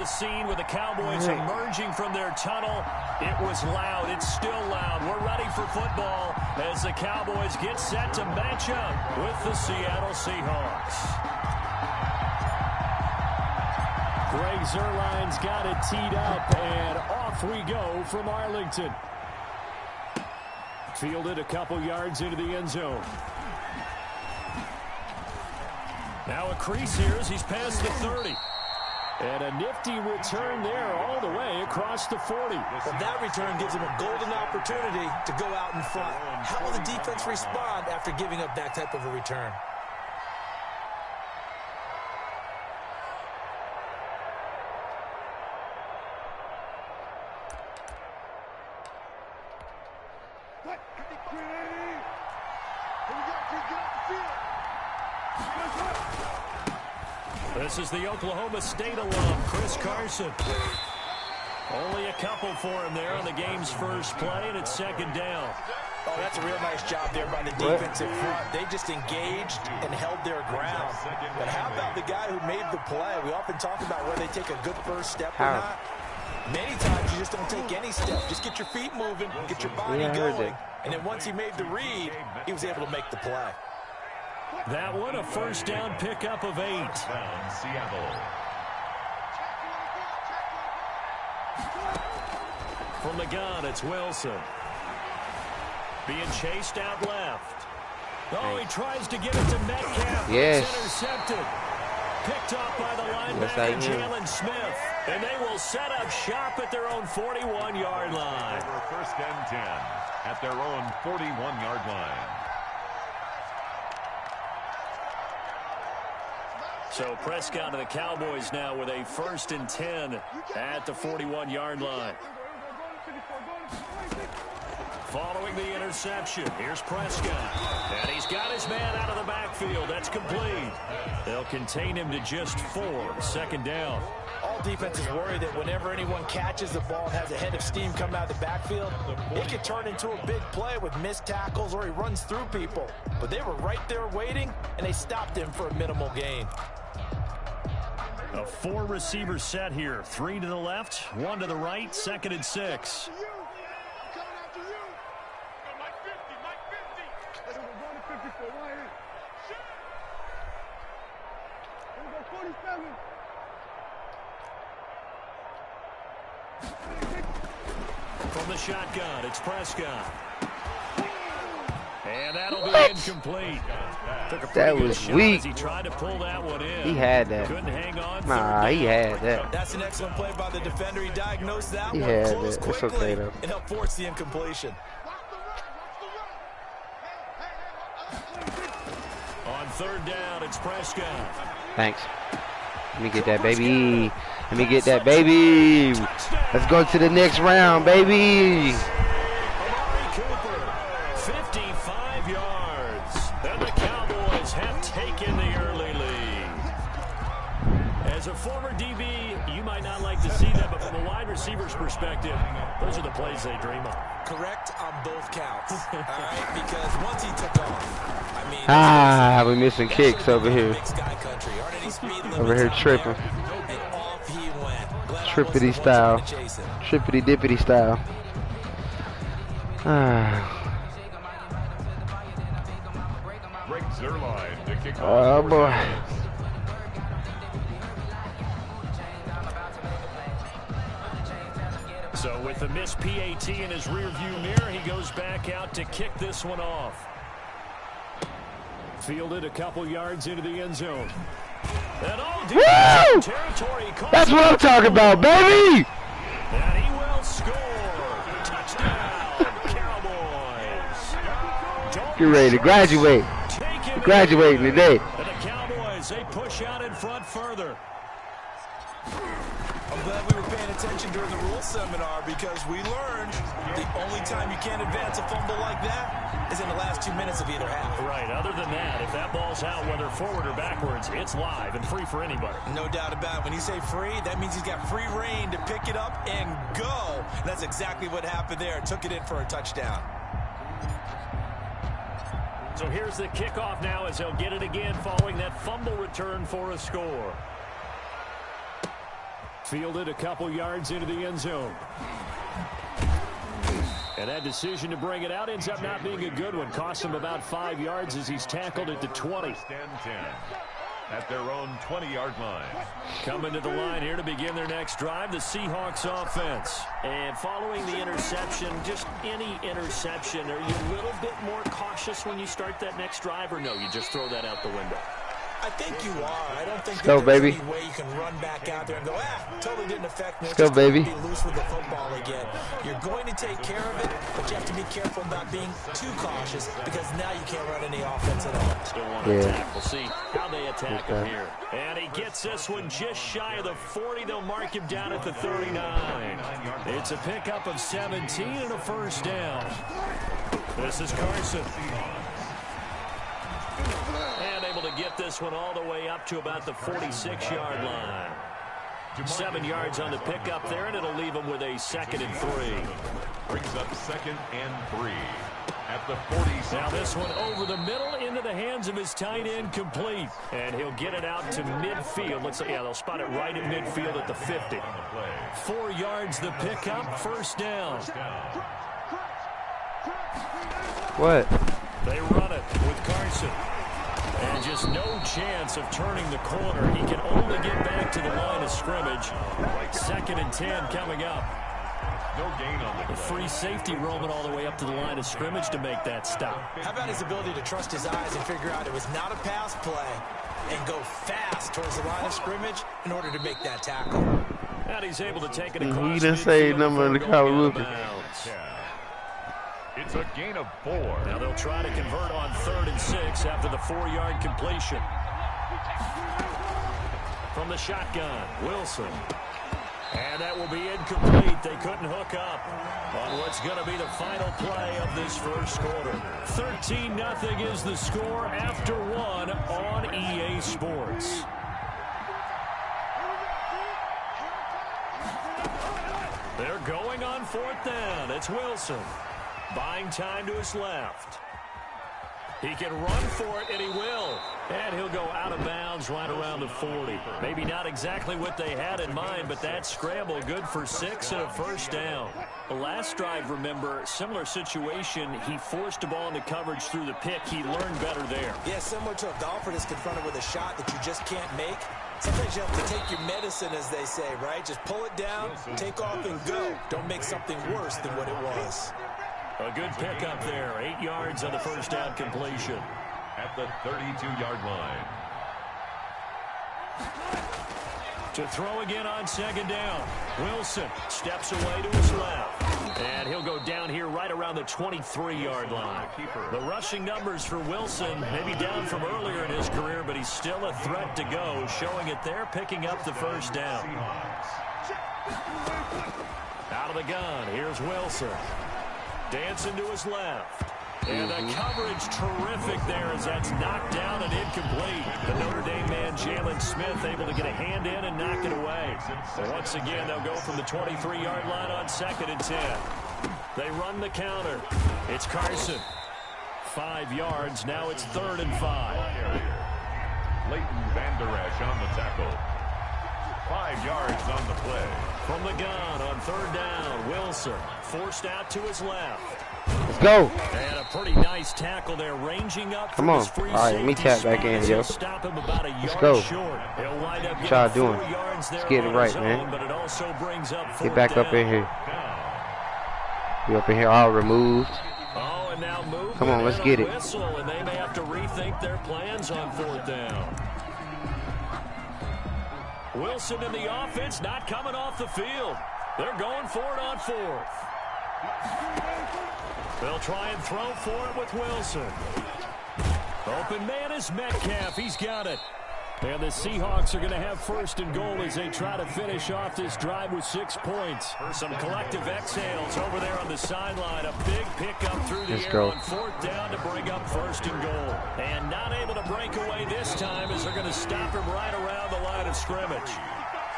The scene with the Cowboys emerging from their tunnel. It was loud. It's still loud. We're ready for football as the Cowboys get set to match up with the Seattle Seahawks. Greg Zuerlein's got it teed up, and off we go from Arlington. Fielded a couple yards into the end zone. Now a crease here as he's past the 30. And a nifty return there all the way across the 40. Well, that return gives him a golden opportunity to go out in front. How will the defense respond after giving up that type of a return? This is the Oklahoma State alum, Chris Carson. Only a couple for him there on the game's first play, and it's second down. Oh, that's a real nice job there by the defensive front. They just engaged and held their ground. But how about the guy who made the play? We often talk about whether they take a good first step or not. Many times you just don't take any step. Just get your feet moving, get your body going. And then once he made the read, he was able to make the play. That one, a first down pickup of 8. Seattle. From the gun, it's Wilson. Being chased out left. Oh, he tries to get it to Metcalf. Yes. It's intercepted. Picked off by the linebacker, Jalen Smith. And they will set up shop at their own 41-yard line. First and 10 at their own 41-yard line. So Prescott and the Cowboys now with a first and 10 at the 41-yard line. Following the interception, here's Prescott. And he's got his man out of the backfield. That's complete. They'll contain him to just 4. Second down. All defenses worry that whenever anyone catches the ball and has a head of steam come out of the backfield, it could turn into a big play with missed tackles or he runs through people. But they were right there waiting, and they stopped him for a minimal gain. A 4-receiver set here. 3 to the left, 1 to the right, second and 6. From the shotgun, it's Prescott. And that'll be incomplete. That was weak. He tried to pull that one in. He had that. Couldn't hang on. Nah, he had that. That's an excellent play by the defender. He diagnosed that He one, had closed that. It's quickly, okay, though. and helped force the incompletion. On third down, it's Prescott. Thanks. Let me get that, baby. Let me get that, baby. Let's go to the next round, baby. 55 yards. And the Cowboys have taken the early lead. As a former DB, you might not like to see that, but from a wide receiver's perspective, those are the plays they dream of. Correct on both counts. All right, because once he took off, I mean, we're missing kicks over here. Over here tripping. Trippity style. Trippity dippity style. Greg Zuerlein to kick off. Oh boy. So with the missed PAT in his rearview mirror, he goes back out to kick this one off. Fielded a couple yards into the end zone. And all territory. That's what I'm talking about, baby! And he will score. Touchdown, Cowboys. Get ready to graduate. You're graduating today. And the Cowboys, they push out in front further. I'm glad we were paying attention during the rules seminar because we learned the only time you can't advance a fumble like that is in the last 2 minutes of either half. Right. Other than that, if that ball's out, whether forward or backwards, it's live and free for anybody. No doubt about it. When you say free, that means he's got free reign to pick it up and go. And that's exactly what happened there. Took it in for a touchdown. So here's the kickoff now as they'll get it again following that fumble return for a score. Fielded a couple yards into the end zone. And that decision to bring it out ends up not being a good one. Cost him about 5 yards as he's tackled at the 20. At their own 20-yard line. Coming to the line here to begin their next drive, the Seahawks offense. And following the interception, just any interception, are you a little bit more cautious when you start that next drive, or no, you just throw that out the window? I think you are. I don't think there's any way you can run back out there and go, totally didn't affect me. Let's go, baby. Be loose with the football again. You're going to take care of it, but you have to be careful about being too cautious because now you can't run any offense at all. Still want to attack. We'll see how they attack him here. And he gets this one just shy of the 40. They'll mark him down at the 39. It's a pickup of 17 and a first down. This is Carson. And able to get this one all the way up to about the 46-yard line. 7 yards on the pickup there, and it'll leave him with a 2nd and 3. Brings up 2nd and 3 at the 46. Now this one over the middle into the hands of his tight end, complete. And he'll get it out to midfield. Let's see, they'll spot it right at midfield at the 50. 4 yards the pickup, first down. What? They run it with Carson. And just no chance of turning the corner. He can only get back to the line of scrimmage. 2nd and 10 coming up. No gain on the free safety roaming all the way up to the line of scrimmage to make that stop. How about his ability to trust his eyes and figure out it was not a pass play and go fast towards the line of scrimmage in order to make that tackle. And he's able to take it across. He didn't say number in the Kyle Rookie. It's a gain of 4. Now they'll try to convert on 3rd and 6 after the 4-yard completion. From the shotgun, Wilson. And that will be incomplete. They couldn't hook up on what's going to be the final play of this first quarter. 13-0 is the score after 1 on EA Sports. They're going on 4th down. It's Wilson. Buying time to his left. He can run for it, and he will. And he'll go out of bounds right around the 40. Maybe not exactly what they had in mind, but that scramble good for 6 and a first down. The last drive, remember, similar situation. He forced the ball into coverage through the pick. He learned better there. Yeah, similar to a golfer that's confronted with a shot that you just can't make. Sometimes you have to take your medicine, as they say, right? Just pull it down, take off, and go. Don't make something worse than what it was. A good pickup there. 8 yards on the first down completion. At the 32-yard line. To throw again on 2nd down. Wilson steps away to his left. And he'll go down here right around the 23-yard line. The rushing numbers for Wilson maybe down from earlier in his career, but he's still a threat to go, showing it there, picking up the first down. Out of the gun, here's Wilson. Dancing to his left. And the coverage terrific there as that's knocked down and incomplete. The Notre Dame man, Jalen Smith, able to get a hand in and knock it away. And once again, they'll go from the 23-yard line on 2nd and 10. They run the counter. It's Carson. 5 yards. Now it's 3rd and 5. Leighton Vander Esch on the tackle. 5 yards on the play. From the gun on 3rd down, Wilson forced out to his left. Let's go. And a pretty nice tackle there, ranging up. Come on. All right, let me tap back in, yo. Stop him about a yard Let's go. Short. He'll wind up What y'all doing? Let's get it right, man. But it also brings up Get back down. up in here. We up in here all removed. Oh, and now move. Come on, let's get it. Whistle, and they may have to rethink their plans on 4th down. Wilson in the offense, not coming off the field. They're going for it on 4th. They'll try and throw for it with Wilson. Open man is Metcalf. He's got it. And the Seahawks are going to have 1st and goal as they try to finish off this drive with 6 points. Some collective exhales over there on the sideline. A big pickup through the air on 4th down to bring up 1st and goal. And not able to break away this time as they're going to stop him right around the line of scrimmage.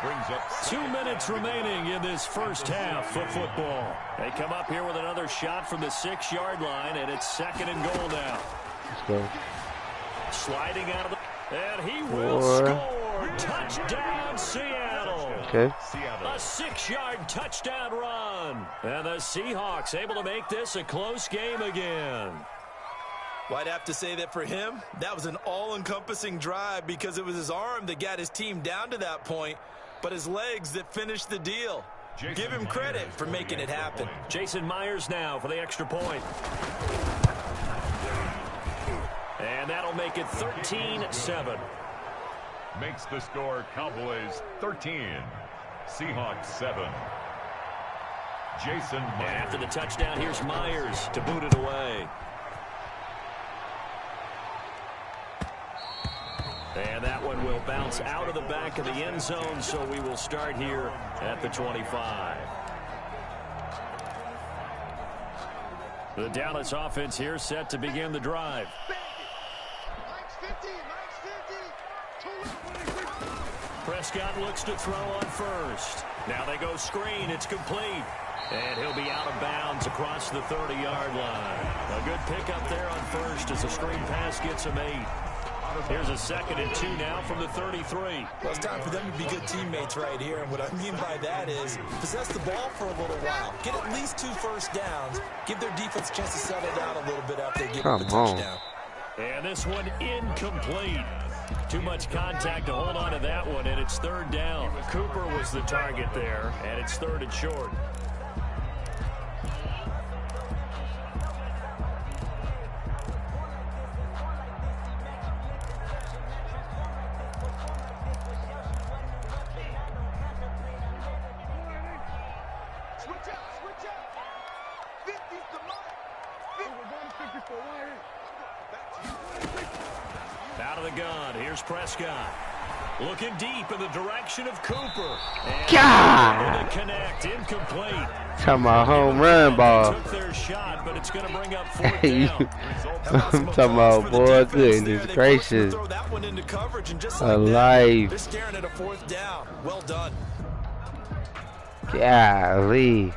Brings up 2 minutes remaining in this first half of football. They come up here with another shot from the 6-yard line, and it's 2nd and goal now. Let's go. Sliding out of the... And he will score. Touchdown, Seattle. Okay. A 6-yard touchdown run. And the Seahawks able to make this a close game again. Well, I'd have to say that for him, that was an all-encompassing drive because it was his arm that got his team down to that point, but his legs that finished the deal. Give him credit for making it happen. Jason Myers now for the extra point. And that'll make it 13-7. Makes the score Cowboys 13, Seahawks 7. Jason Myers. And after the touchdown, here's Myers to boot it away. And that one will bounce out of the back of the end zone, so we will start here at the 25. The Dallas offense here set to begin the drive. Prescott looks to throw on first. Now they go screen. It's complete. And he'll be out of bounds across the 30-yard line. A good pickup there on first as the screen pass gets him 8. Here's a 2nd and 2 now from the 33. Well, it's time for them to be good teammates right here. And what I mean by that is possess the ball for a little while. Get at least 2 first downs. Give their defense a chance to settle down a little bit after they give up a touchdown. And this one incomplete. Too much contact to hold on to that one, and it's 3rd down. Cooper was the target there, and it's 3rd and short. Out of the gun, here's Prescott. Looking deep in the direction of Cooper. And God! Connect, incomplete. Talking about home run ball. Took their shot, but it's going to bring up 4th down. I'm talking about, boy, goodness gracious. Alive. They're staring at a 4th down. Well done. Golly.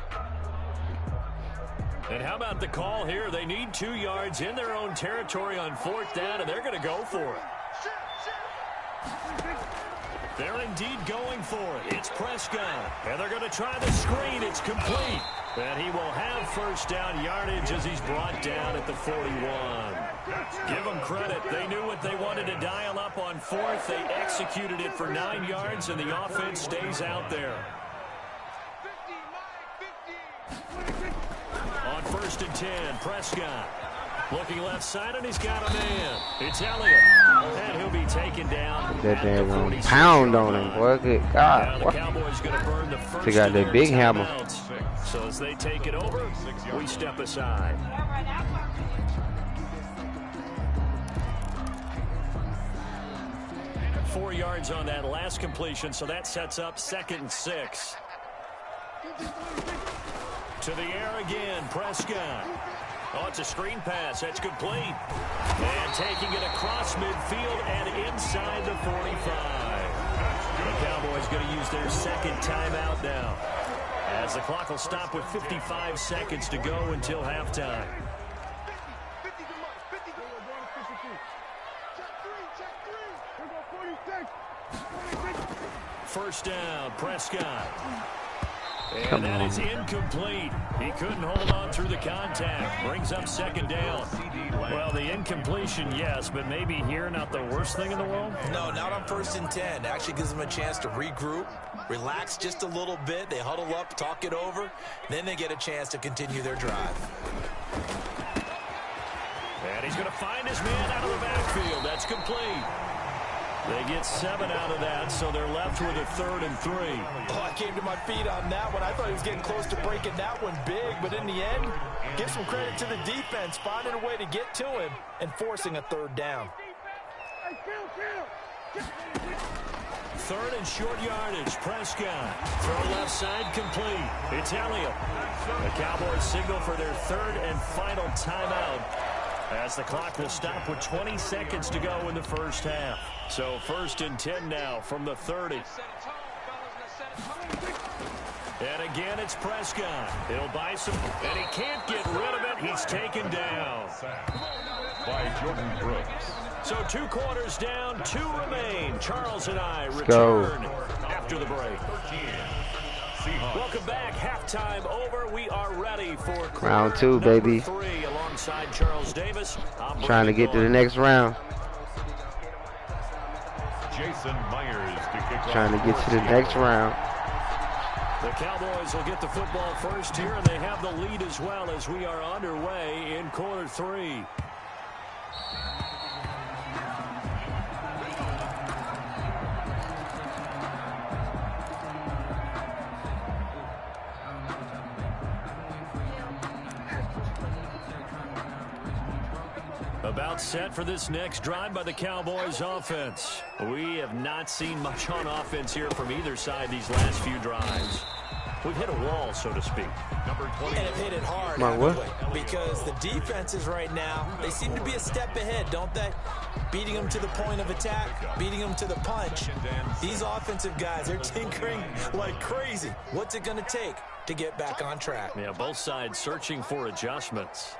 And how about the call here? They need 2 yards in their own territory on 4th down, and they're going to go for it. They're indeed going for it. It's Prescott. And they're going to try the screen. It's complete. And he will have 1st down yardage as he's brought down at the 41. Give them credit. They knew what they wanted to dial up on 4th. They executed it for 9 yards, and the offense stays out there. On 1st and 10, Prescott looking left side, and he's got a man. It's Elliott, and he'll be taken down. That damn pound on him, boy. Good God. Now the Cowboys going to burn the first. They got that big hammer. So as they take it over, we step aside. Four yards on that last completion, so that sets up 2nd and 6. To the air again, Prescott. Oh, it's a screen pass. That's complete. And taking it across midfield and inside the 45. The Cowboys going to use their 2nd timeout now, as the clock will stop with 55 seconds to go until halftime. First down, Prescott. And that is incomplete. He couldn't hold on through the contact. Brings up 2nd down. Well, the incompletion, yes, but maybe here not the worst thing in the world? No, not on 1st and 10. Actually gives them a chance to regroup, relax just a little bit. They huddle up, talk it over. Then they get a chance to continue their drive. And he's going to find his man out of the backfield. That's complete. They get 7 out of that, so they're left with a 3rd and 3. Oh, I came to my feet on that one. I thought he was getting close to breaking that one big, but in the end, give some credit to the defense, finding a way to get to him and forcing a 3rd down. 3rd and short yardage, Prescott. Throw left side, complete. It's Elliott. The Cowboys signal for their 3rd and final timeout, as the clock will stop with 20 seconds to go in the first half. So 1st and 10 now from the 30. And again, it's Prescott. He'll buy some, and he can't get rid of it. He's taken down by Jordan Brooks. So 2 quarters down, 2 remain. Charles and I return after after the break. Welcome back. Halftime over. We are ready for round 2, baby. 3 alongside Charles Davis. Trying to get to the next round. Jason Myers to kick off. Trying to get to the next round. The Cowboys will get the football first here, and they have the lead as well as we are underway in quarter 3. About set for this next drive by the Cowboys offense. We have not seen much on offense here from either side these last few drives. We've hit a wall, so to speak. Number 20. And have hit it hard, because the defenses right now, they seem to be a step ahead, don't they? Beating them to the point of attack, beating them to the punch. These offensive guys, they're tinkering like crazy. What's it going to take to get back on track? Yeah, both sides searching for adjustments.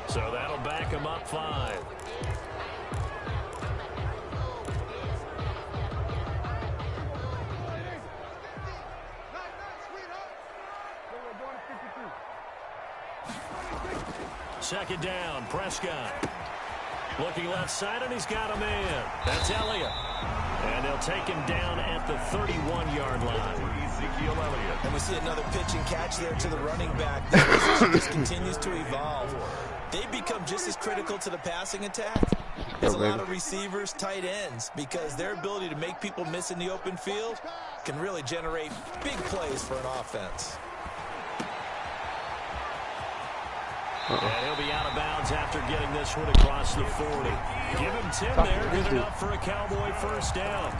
So that'll back him up 5. Second down, Prescott. Looking left side, and he's got a man. That's Elliott. And they'll take him down at the 31-yard line. Ezekiel Elliott. And we see another pitch and catch there to the running back. This position just continues to evolve. They become just as critical to the passing attack as a lot of receivers, tight ends, because their ability to make people miss in the open field can really generate big plays for an offense. And he'll be out of bounds after getting this one across the 40. Give him 10 there, good enough for a Cowboy first down.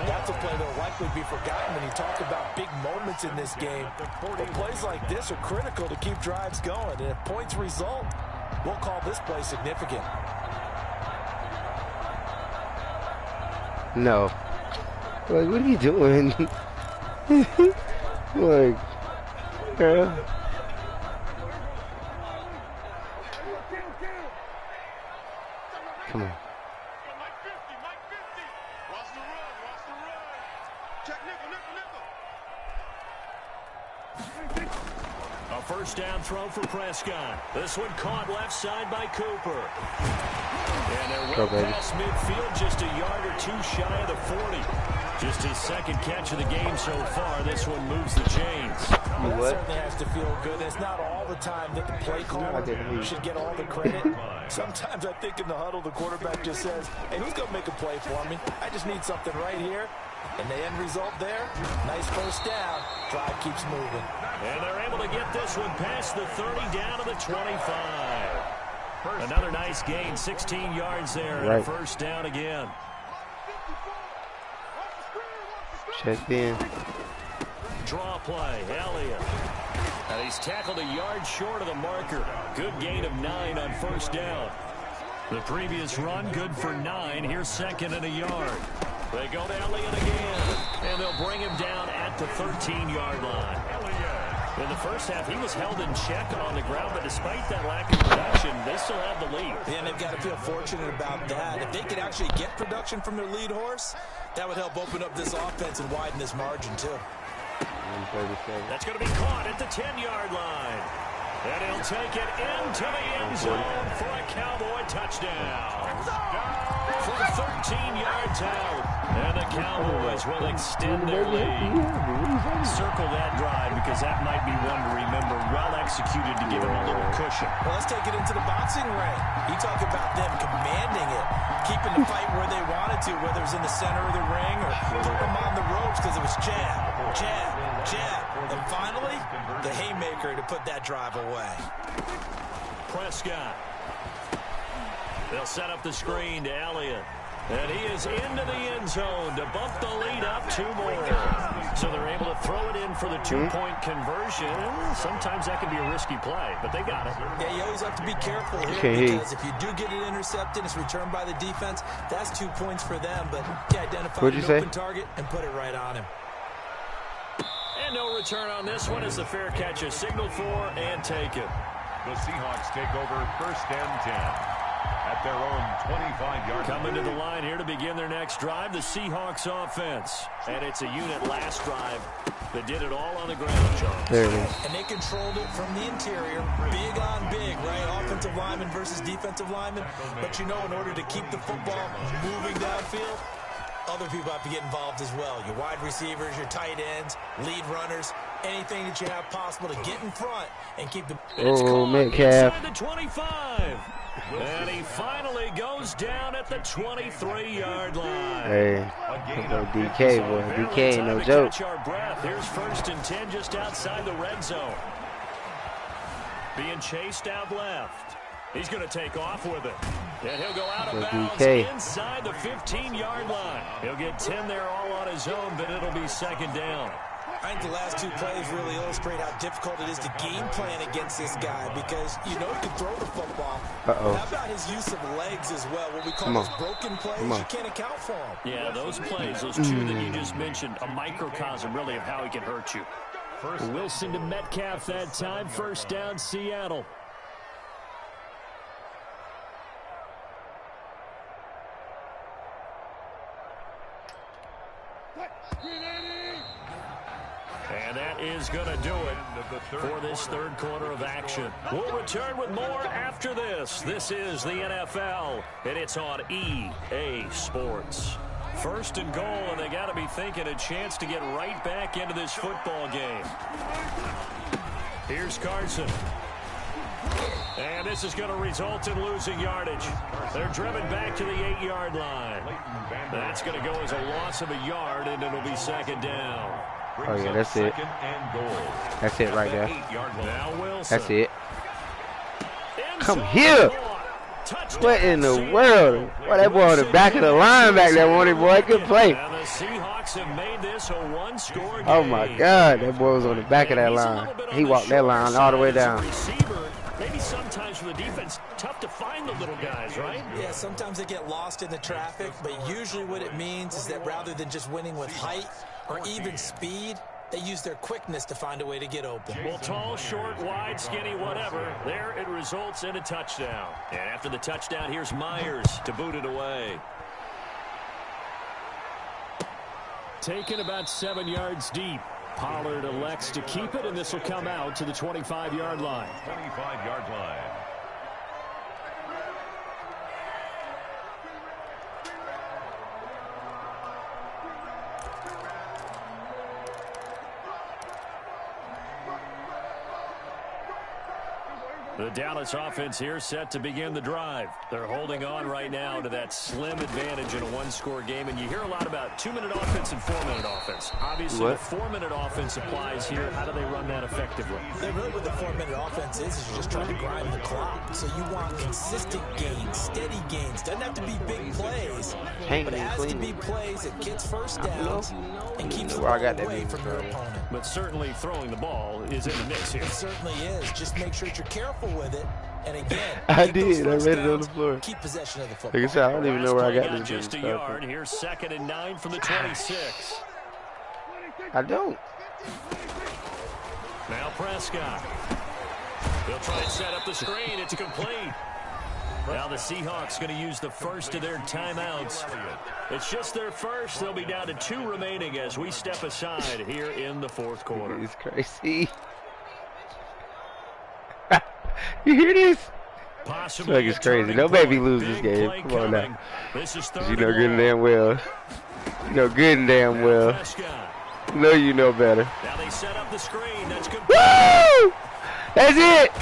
That's a play that will likely be forgotten when you talk about big moments in this game. But plays like this are critical to keep drives going. And if points result, we'll call this play significant. No. Like, what are you doing? Like, yeah. Come on. A first down throw for Prescott. This one caught left side by Cooper. And they're well past midfield, just a yard or two shy of the 40. Just his second catch of the game so far. This one moves the chains. That certainly has to feel good. It's not all the time that the play caller should get all the credit. Sometimes I think in the huddle, the quarterback just says, hey, who's going to make a play for me? I just need something right here. And the end result there, nice first down. Drive keeps moving. And they're able to get this one past the 30 down to the 25. Another nice gain, 16 yards there, and a first down again. Check in. Draw play, Elliott. And he's tackled a yard short of the marker. Good gain of 9 on first down. The previous run, good for 9. Here's second and a yard. They go to Elliott again, and they'll bring him down at the 13-yard line. In the first half, he was held in check on the ground, but despite that lack of production, they still have the lead. Yeah, and they've got to feel fortunate about that. If they could actually get production from their lead horse, that would help open up this offense and widen this margin, too. That's going to be caught at the 10-yard line. And he'll take it into the end zone for a Cowboy touchdown. From 13 yards out. And the Cowboys will extend their lead. Circle that drive because that might be one to remember. Well executed to give him a little cushion. Well, let's take it into the boxing ring. You talk about them commanding it, keeping the fight where they wanted to, whether it was in the center of the ring or putting them on the ropes because it was jab, jab, jab. And finally, the haymaker to put that drive away. Prescott. They'll set up the screen to Elliott. And he is into the end zone to bump the lead up 2 more. So they're able to throw it in for the two-point conversion. Sometimes that can be a risky play, but they got it. Yeah, you always have to be careful here because if you do get it intercepted, it's returned by the defense. That's 2 points for them, but you identify an open target and put it right on him. And no return on this one as the fair catch is signaled for and taken. The Seahawks take over 1st and 10 at their own 25-yard line. Coming to the line here to begin their next drive, the Seahawks offense. And it's a unit last drive that did it all on the ground, Charles. There it is. And they controlled it from the interior. Big on big, right? Offensive lineman versus defensive lineman. But you know, in order to keep the football moving downfield, other people have to get involved as well. Your wide receivers, your tight ends, lead runners, anything that you have possible to get in front and keep the... Oh, Metcalf. The 25. And he finally goes down at the 23-yard line. Hey, DK, boy. DK ain't no joke. Here's 1st and 10 just outside the red zone. Being chased out left. He's going to take off with it. And he'll go out of bounds inside the 15-yard line. He'll get 10 there all on his own, but it'll be 2nd down. I think the last 2 plays really illustrate how difficult it is to game plan against this guy because you know he can throw the football. How about his use of legs as well? What we call those broken plays, you can't account for them. Yeah, those plays, those 2 that you just mentioned, a microcosm really of how he can hurt you. Wilson to Metcalf that time, 1st down, Seattle. And that is going to do it for this 3rd quarter of action. We'll return with more after this. This is the NFL, and it's on EA Sports. 1st and goal, and they got to be thinking a chance to get right back into this football game. Here's Carson. And this is going to result in losing yardage. They're driven back to the 8-yard line. That's going to go as a loss of a yard, and it'll be 2nd down. Oh, yeah, that's it. That's it right there. That's it. Come here. What in the world? Boy, that boy on the back of the line back there wanted, boy. Good play. Oh, my God. That boy was on the back of that line. He walked that line all the way down. Maybe sometimes for the defense, tough to find the little guys, right? Yeah, sometimes they get lost in the traffic, but usually what it means is that rather than just winning with height or even speed, they use their quickness to find a way to get open. Well, tall, short, wide, skinny, whatever, there it results in a touchdown. And after the touchdown, here's Myers to boot it away. Taken about 7 yards deep. Pollard elects to keep it, and this will come out to the 25-yard line. 25-yard line. The Dallas offense here set to begin the drive. They're holding on right now to that slim advantage in a 1-score game, and you hear a lot about 2-minute offense and 4-minute offense. Obviously, the 4-minute offense applies here. How do they run that effectively? Yeah, really what the 4-minute offense is you're just trying to grind the clock. So you want consistent gains, steady gains. Doesn't have to be big plays, but it has to be plays that gets first downs and keeps the ball away from your opponent. But certainly throwing the ball is in the mix here. It certainly is. Just make sure that you're careful with it. And again, I did. I read it on the floor. Keep possession of the football. Like I said, I don't even know where I got this. Just a yard. Here's 2nd and 9 from the 26. I don't. Now Prescott. They'll try and set up the screen. It's complete. Now the Seahawks going to use the first of their timeouts. It's just their first. They'll be down to 2 remaining as we step aside here in the 4th quarter. It's crazy. You hear this? Like it's crazy. No baby lose this game. Come on now. You know good and damn well. You know good and damn well. No, you know better. Now they set up the screen. That's good. Woo! That's it.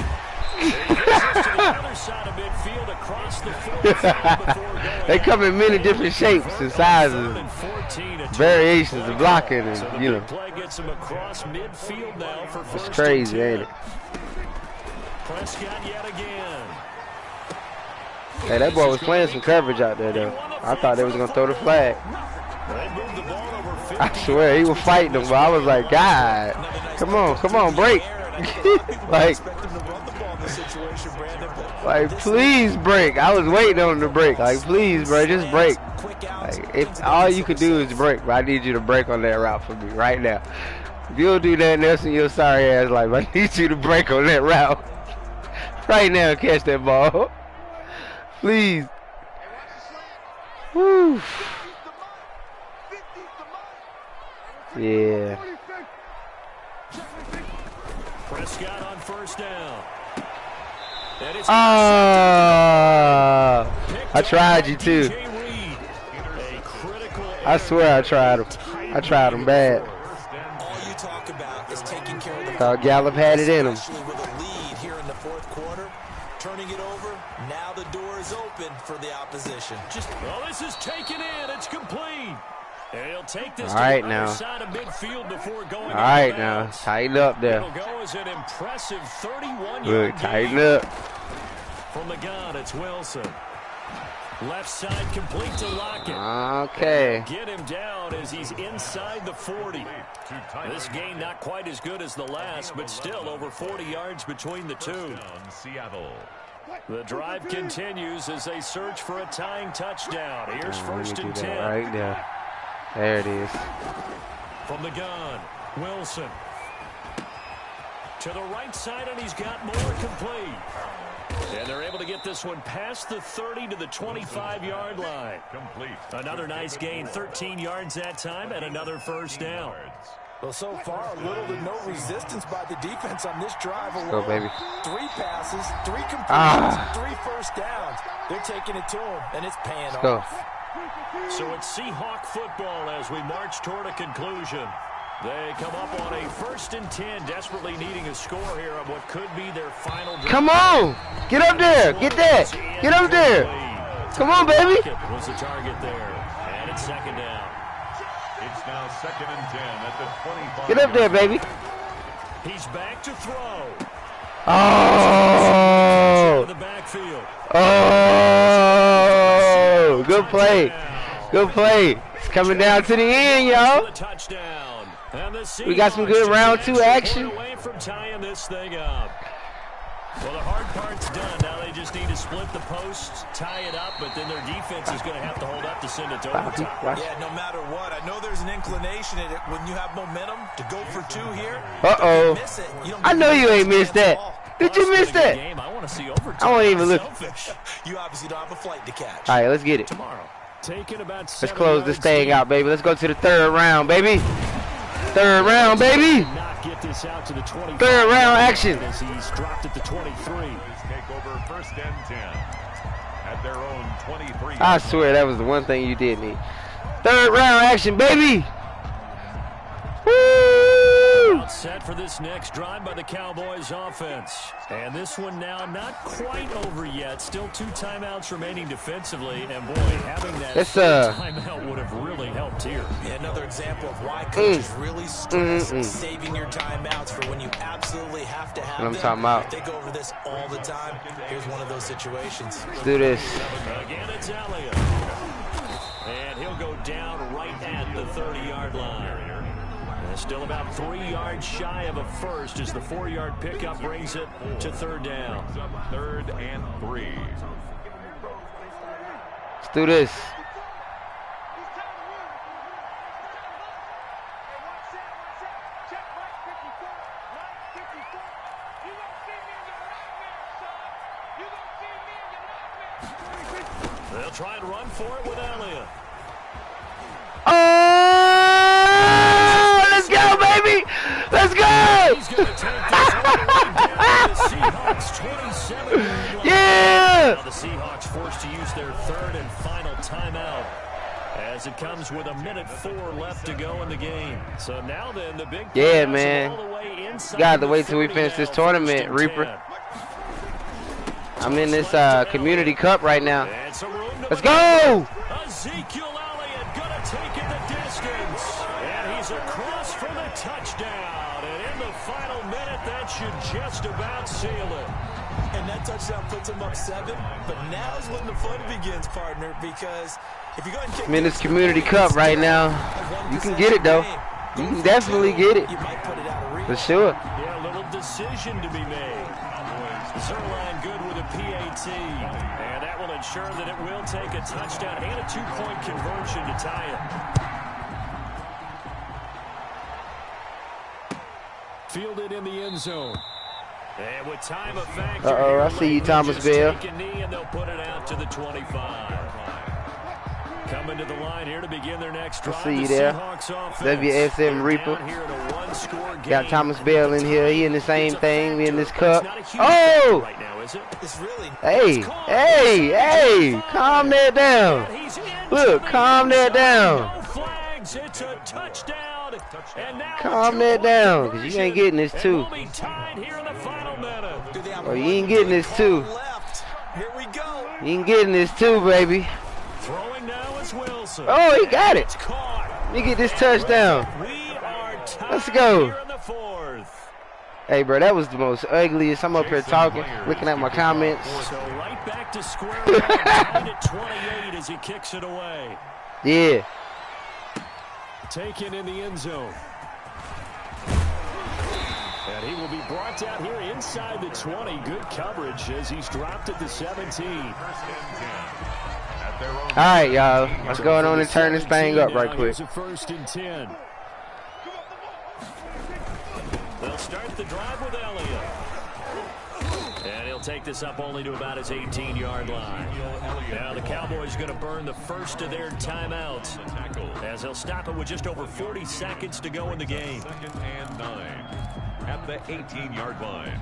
They come in many different shapes and sizes, variations of blocking, and you know. It's crazy, ain't it? Prescott yet again. Hey, that boy was playing some coverage out there, though. I thought they was going to throw the flag. They moved the ball over I swear, he was fighting him, but I was like, God, come on, break. like, please break. I was waiting on him to break. Like, please, bro, just break. Like, if all you could do is break, but I need you to break on that route for me right now. If you'll do that, Nelson, your sorry ass life. I need you to break on that route right now. Catch that ball, please. Woo. Yeah. Prescott on first down. I tried you too. I swear I tried him. I tried him bad. All you talk about is taking care of the Thought Gallup had it in him. Especially with a lead here in the fourth quarter. Turning it over. Now the door is open for the opposition. Well, this is taken in. It's complete. And he'll take this all right to the now. other side of midfield before going. All right now. Tighten up there. It'll go as an impressive 31-yard Look, tighten up. From the gun, it's Wilson. Left side complete to Lockett. Okay. Get him down as he's inside the 40. This game not quite as good as the last, but still over 40 yards between the two. The drive continues as they search for a tying touchdown. Here's first and 10. Right there. There it is. From the gun, Wilson. To the right side, and he's got more complete. And they're able to get this one past the 30 to the 25-yard line. Complete. Another nice gain, 13 yards that time, and another first down. Well, so far, little to no resistance by the defense on this drive alone. Go, baby. 3 passes, 3 completions, 3 first downs. They're taking it to him, and it's paying off. Go. So it's Seahawk football as we march toward a conclusion. They come up on a first and 10, desperately needing a score here on what could be their final drive. Come on! Get up there! Get that! Get up there! Come on, baby! Was the target there, and it's second down. It's now second and 10 at the 25. Get up there, baby! He's back to throw. Oh! The backfield. Oh! Good play. Good play. It's coming down to the end, y'all. We got some good round 2 action. Away from tying this thing up. Well, the hard part's done. Now they just need to split the posts, tie it up, but then their defense is going to have to hold up to send it to overtime. Yeah, no matter what. I know there's an inclination in it when you have momentum to go for 2 here. Uh-oh. I know you ain't missed that. Did you miss that? I want to see overtime. I won't even look. You obviously don't have a flight to catch. All right, let's get it. Tomorrow. Let's close this thing out, baby. Let's go to the 3rd round, baby. 3rd round, baby. Third round action. As he's dropped it to 23. Take over first and 10 at their own 23. I swear that was the one thing you did need. 3rd round action, baby. Woo! Set for this next drive by the Cowboys offense. And this one now not quite over yet. Still 2 timeouts remaining defensively. And boy, having that timeout would have really helped here. Yeah, another example of why coaches really stress saving your timeouts for when you absolutely have to have them. I'm talking about. They go over this all the time. Here's one of those situations. Let's do this. Again, it's Elliott. And he'll go down right at the 30-yard line. Still about 3 yards shy of a first as the 4-yard pickup brings it to 3rd down. 3rd and 3. Let's do this. They'll try and run for it with Elliott. Let's go, baby! Let's go! Yeah! Now the Seahawks forced to use their 3rd and final timeout as it comes with 1:04 left to go in the game. So now then, the big man. Got to wait till we finish this tournament, Reaper. I'm in this community cup right now. Let's go! Ezekiel Elliott gonna take it the distance, and he's across for the touchdown. And in the final minute, that should just about seal it. And that touchdown puts him up 7. But now's when the fun begins, partner, because if you go ahead and kick I'm in this community cup right now. You can get it, though. You can definitely get it. You might put it out of reach. For sure. Yeah, a little decision to be made. Zerline good with a PAT. And that will ensure that it will take a touchdown and a 2-point conversion to tie it. Fielded in the end zone. And with time of factor, I see you, Thomas Bell. Take a knee and they'll put it out to the 25. Coming to the line here to begin their next drive. I see you there. WSM Reaper. Got Thomas Bell in here. He in the same thing. We in this cup. Oh! Hey, hey, hey! Calm that down. Look, calm that down. Calm that down, because you ain't getting this too. Oh, you ain't getting this too. You ain't getting this too, baby. Oh, he got it. Let me get this touchdown. Let's go. Hey, bro, that was the most ugliest. I'm up here talking, looking at my comments. So right back to square one at 28 as he kicks it away. Yeah. Taken in the end zone. And he will be brought down here inside the 20. Good coverage as he's dropped at the 17. All right, y'all. Let's go on and turn this thing up right quick. First and 10. They'll start the drive with Elliott. And he'll take this up only to about his 18-yard line. Now the Cowboys going to burn the first of their timeouts as they'll stop it with just over 40 seconds to go in the game. 2nd and 9 at the 18-yard line.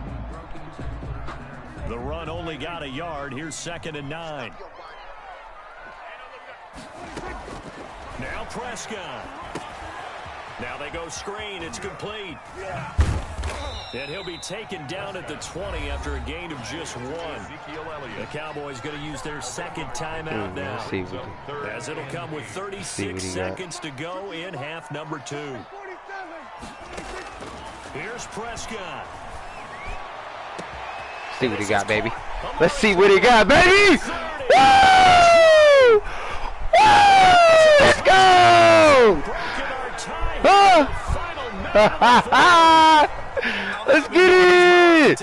The run only got a yard. Here's 2nd and 9. Now Prescott. Now they go screen. It's complete. And he'll be taken down at the 20 after a gain of just 1. The Cowboys going to use their second timeout now, as it'll come with 36 seconds to go in half number 2. Here's Prescott. See what he got, baby. Let's see what he got, baby. Woo! Woo! Let's go! Let's get it!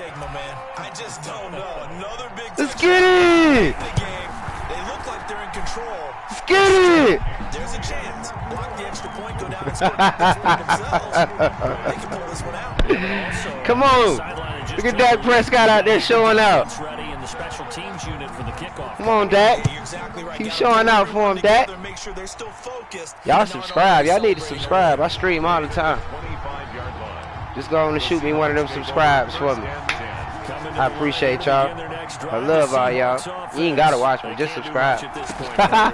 Let's get it! Let's get it! There's a chance. Block the extra point, go down and score themselves. They can pull this one out. Come on. Look at Dak Prescott out there showing out. Come on, Dak. Keep showing out for him, Dak. Y'all subscribe. Y'all need to subscribe. I stream all the time. Just go on and shoot me one of them subscribes for me. I appreciate y'all. I love all y'all. You ain't gotta watch me. Just subscribe.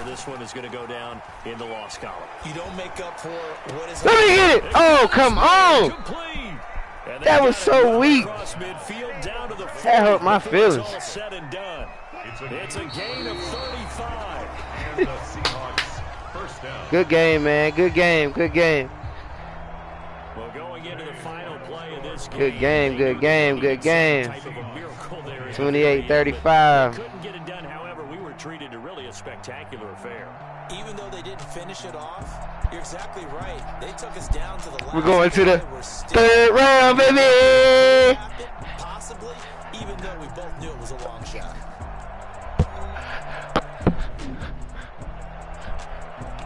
This one is going to go down in the loss column. You don't make up for what is. Let me get it. Oh, come on. That was so weak. That hurt my feelings. It's a gain of 35. Good game, man. Good game. Good game. Well, going into the final play of this game. Good game. Good game. Good game. 28-35. Couldn't get it done. However, we were treated to really a spectacular affair. Even though they didn't finish it off, you're exactly right. They took us down to the last. We're going to the 3rd round, baby. Possibly, even though we both knew it was a long shot.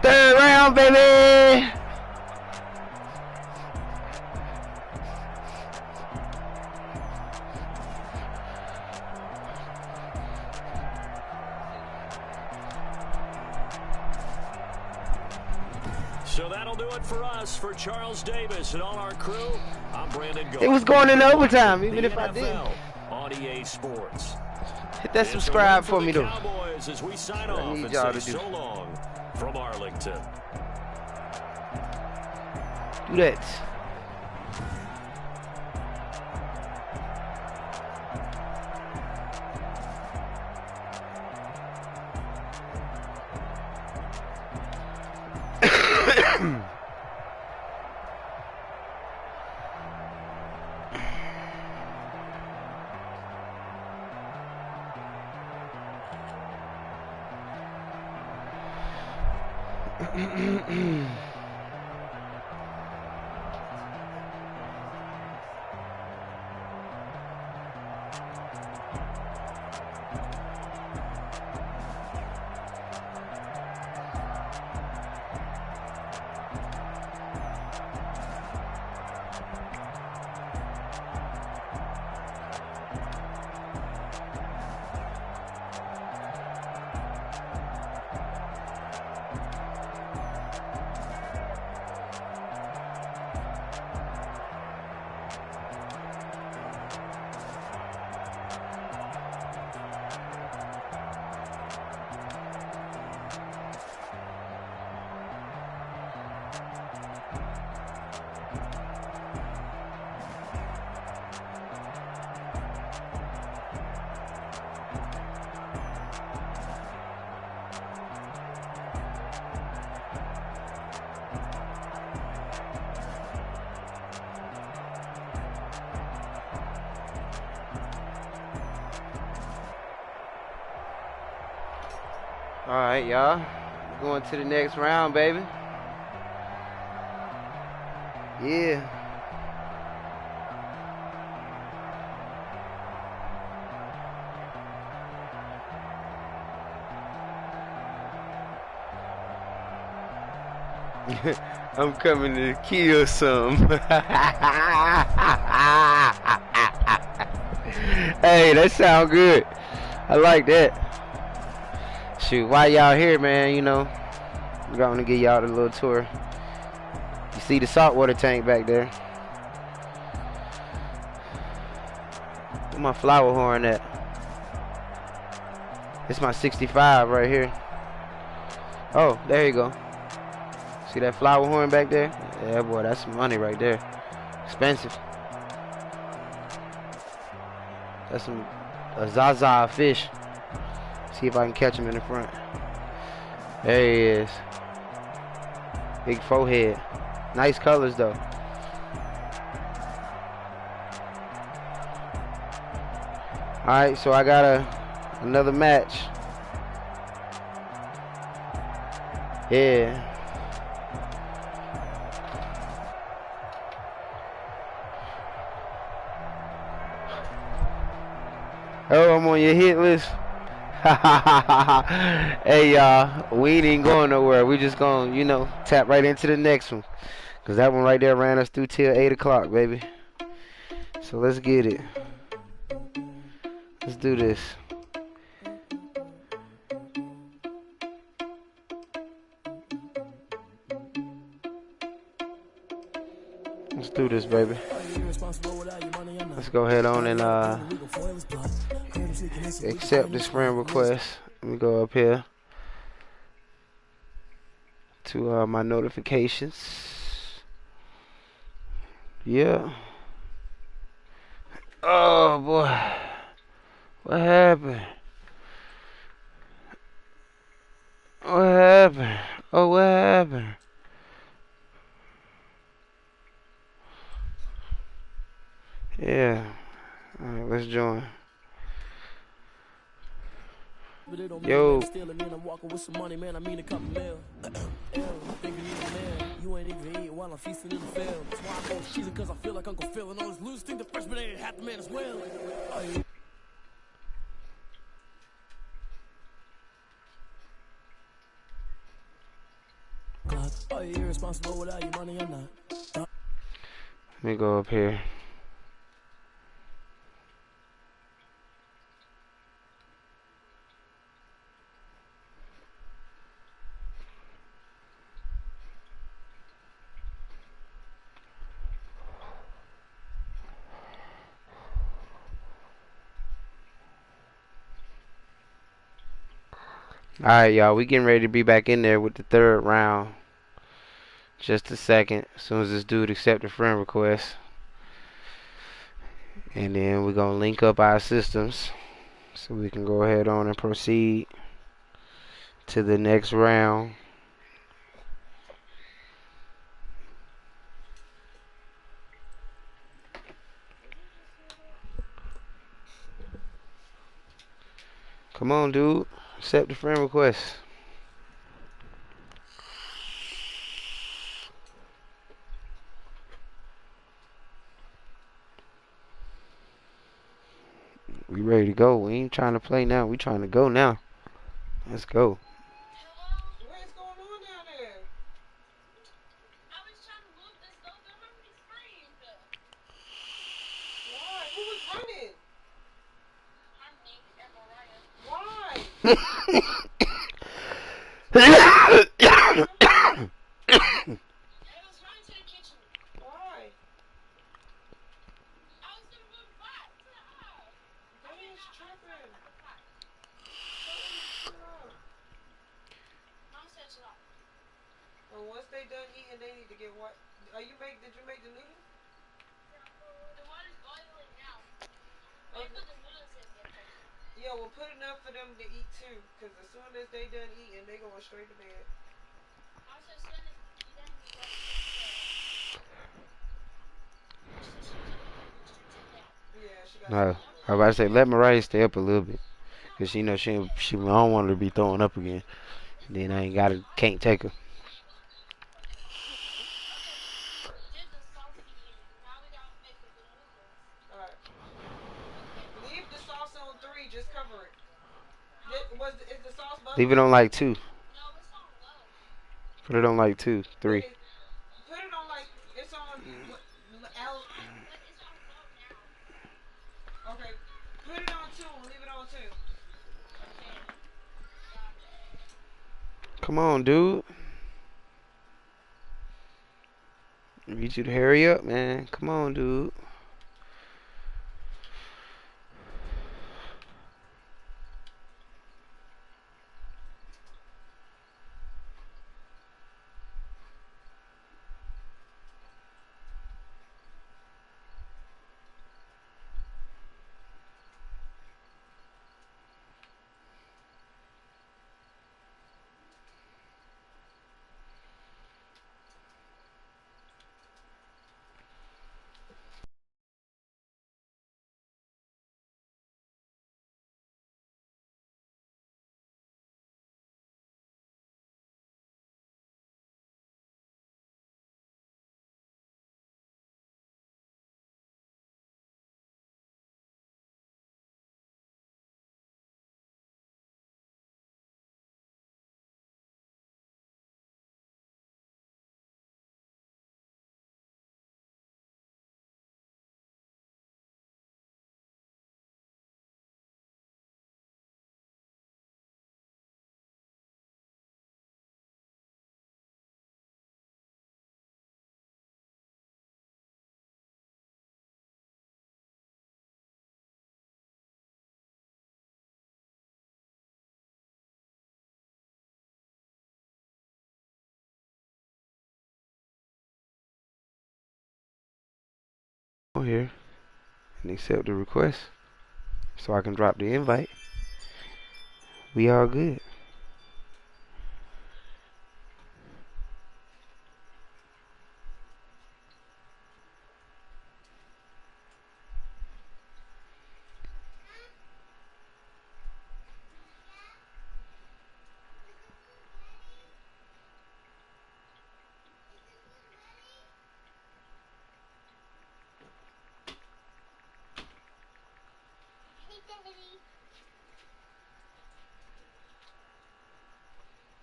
3rd round, baby. So that'll do it for us. For Charles Davis and all our crew, I'm Brandon Gold. It was going into overtime, even if I didn't. On EA Sports. Hit that subscribe for me, though. Cowboys as we sign I off need and y'all say to do. so long from Arlington. Do that. All right, y'all. Going to the next round, baby. Yeah. I'm coming to kill some. Hey, that sound good. I like that. Shoot, while y'all here, man, you know, I'm going to give y'all a little tour. You see the saltwater tank back there? Where's my flower horn at? It's my 65 right here. Oh, there you go. See that flower horn back there? Yeah, boy, that's some money right there. Expensive. That's a Zaza fish. See if I can catch him in the front. There he is. Big forehead. Nice colors though. Alright, so I got another match. Yeah. Oh, I'm on your hit list. Hey, y'all, we ain't even going nowhere. We just gonna, you know, tap right into the next one. Because that one right there ran us through till 8 o'clock, baby. So let's get it. Let's do this. Let's do this, baby. Let's go ahead on and accept this friend request. Let me go up here to my notifications. Yeah. Oh boy, what happened? What happened? Oh, what happened? Yeah. All right, let's join. Yo. You ain't even eat while I'm feasting in the field. That's why I go cheesing, cause I feel like Uncle Phil. And all those losers think the freshman ain't half the man as well. Are you irresponsible without your money or not? Let me go up here. Alright, y'all, we getting ready to be back in there with the third round. Just a second, as soon as this dude accepts the friend request. And then we're going to link up our systems so we can go ahead on and proceed to the next round. Come on, dude. Accept the friend request. We ready to go. We ain't trying to play now. We trying to go now. Let's go. What is going on down there? I was trying to move this though. They're already framed. Why? Who was running? Honey and Mariah. Why? I was running to the kitchen. Why? I was gonna move the pot to the house. Daddy's tripping. Mom said chill out. Well, once they done eating, they need to get what? Did you make the noodles? The water's boiling now. Okay. Wait for the noodles to get cold. Yeah, well, put enough for them to eat too, because as soon as they done eating, they going straight to bed. Mom said as soon as you done you go Yeah, she got No, I was about to say let Mariah stay up a little bit, cause you know she I don't want her to be throwing up again. Then I can't take her. Leave the sauce on 3. Just cover it. Is the sauce bubbling? Leave it on like 2. No, it's on low. Put it on like 2, 3. Put it on like it's on L. It's on low now. Okay. Put it on 2 and leave it on 2. Come on, dude. I need you to hurry up, man. Come on, dude. On here and accept the request so I can drop the invite. We all good.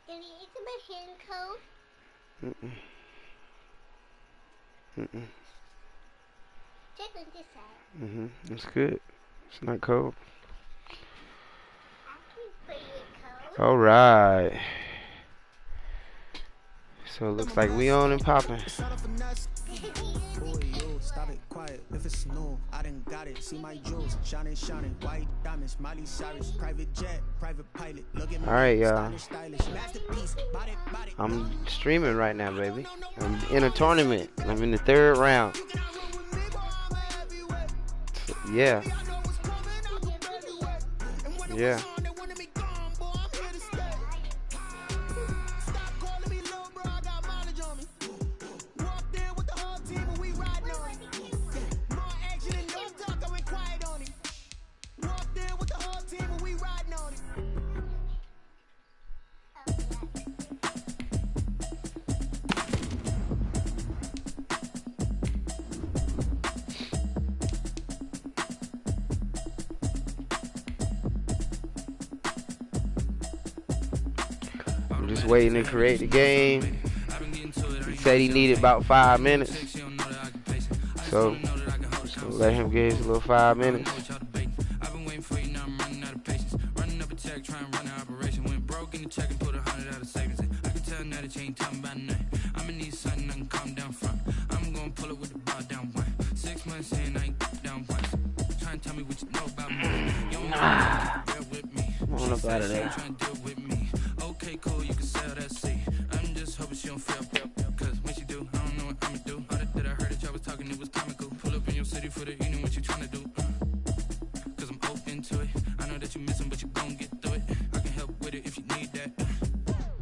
Daddy, is it my hand cold? Check on this side. It's good. It's not cold. I can feel it cold. All right. So it looks like we on and popping. Stop it, quiet. If it's new, I done got it. See my jewels, shining, shining. White diamonds, Miley Cyrus, private jet, private pilot. Look at me. All right, y'all. Masterpiece, body. I'm streaming right now, baby. I'm in a tournament. I'm in the 3rd round. Yeah. Yeah. just waiting to create the game. He said he needed about 5 minutes. So let him get his little 5 minutes. Come on up out of there. Okay, cool, you can sell that seat. I'm just hoping she don't feel cause when she do, I don't know what I'ma do. All that I heard that y'all was talking, it was comical. Pull up in your city for the evening, what you tryna do? Cause I'm open to it. I know that you miss him, but you gon' get through it. I can help with it if you need that.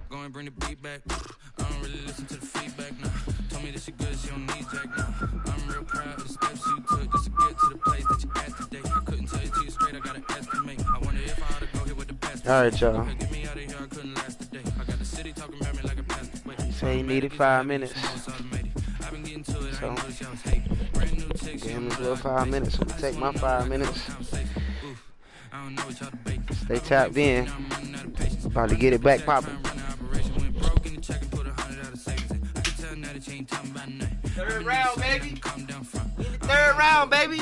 Go and bring the beat back. I don't really listen to the feedback now. Told me that she good, she don't need jack now. I'm real proud of the steps you took just to get to the place that you at today. I couldn't tell you to you straight, I gotta estimate. I wonder if I ought to go here with the best. Alright, y'all. Get me out of here, I couldn't last today. I got the city talking about me like a pastor. He said he needed 5 minutes. I've been getting to it, So, I ain't noticed y'all was hating. Brand new chicks, give him his little 5 minutes. So take my 5 minutes. I don't know what y'all debating. Stay tapped in. About to get it back popping. Third round, baby. Third round, baby.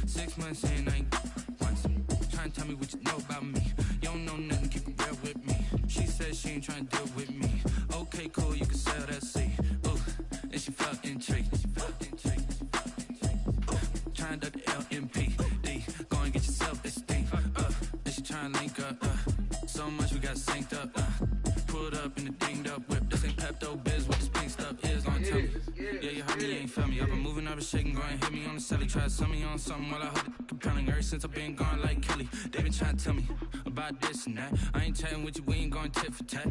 6 months in, I ain't once. Trying to tell me what you know about me. You don't know nothing, keep it real with me. She said she ain't trying to deal with me. Okay, cool, you can sell that seat. Ooh, and she felt intrigued. Trying to duck the LMPD. Go and get yourself this thing. And she trying to link up. So much we got synced up. Pulled up in the dinged up whip. This ain't Pepto Biz, what this pink stuff is. Long tell me. Yeah, you heard me, you ain't felt me. I've been moving, I've been shaking, go and hit me on the celly. Try to sell me on something while I hold it compelling. Ever since I've been gone like Kelly, they been trying to tell me about this and that. I ain't chatting with you, we ain't going tit for tat.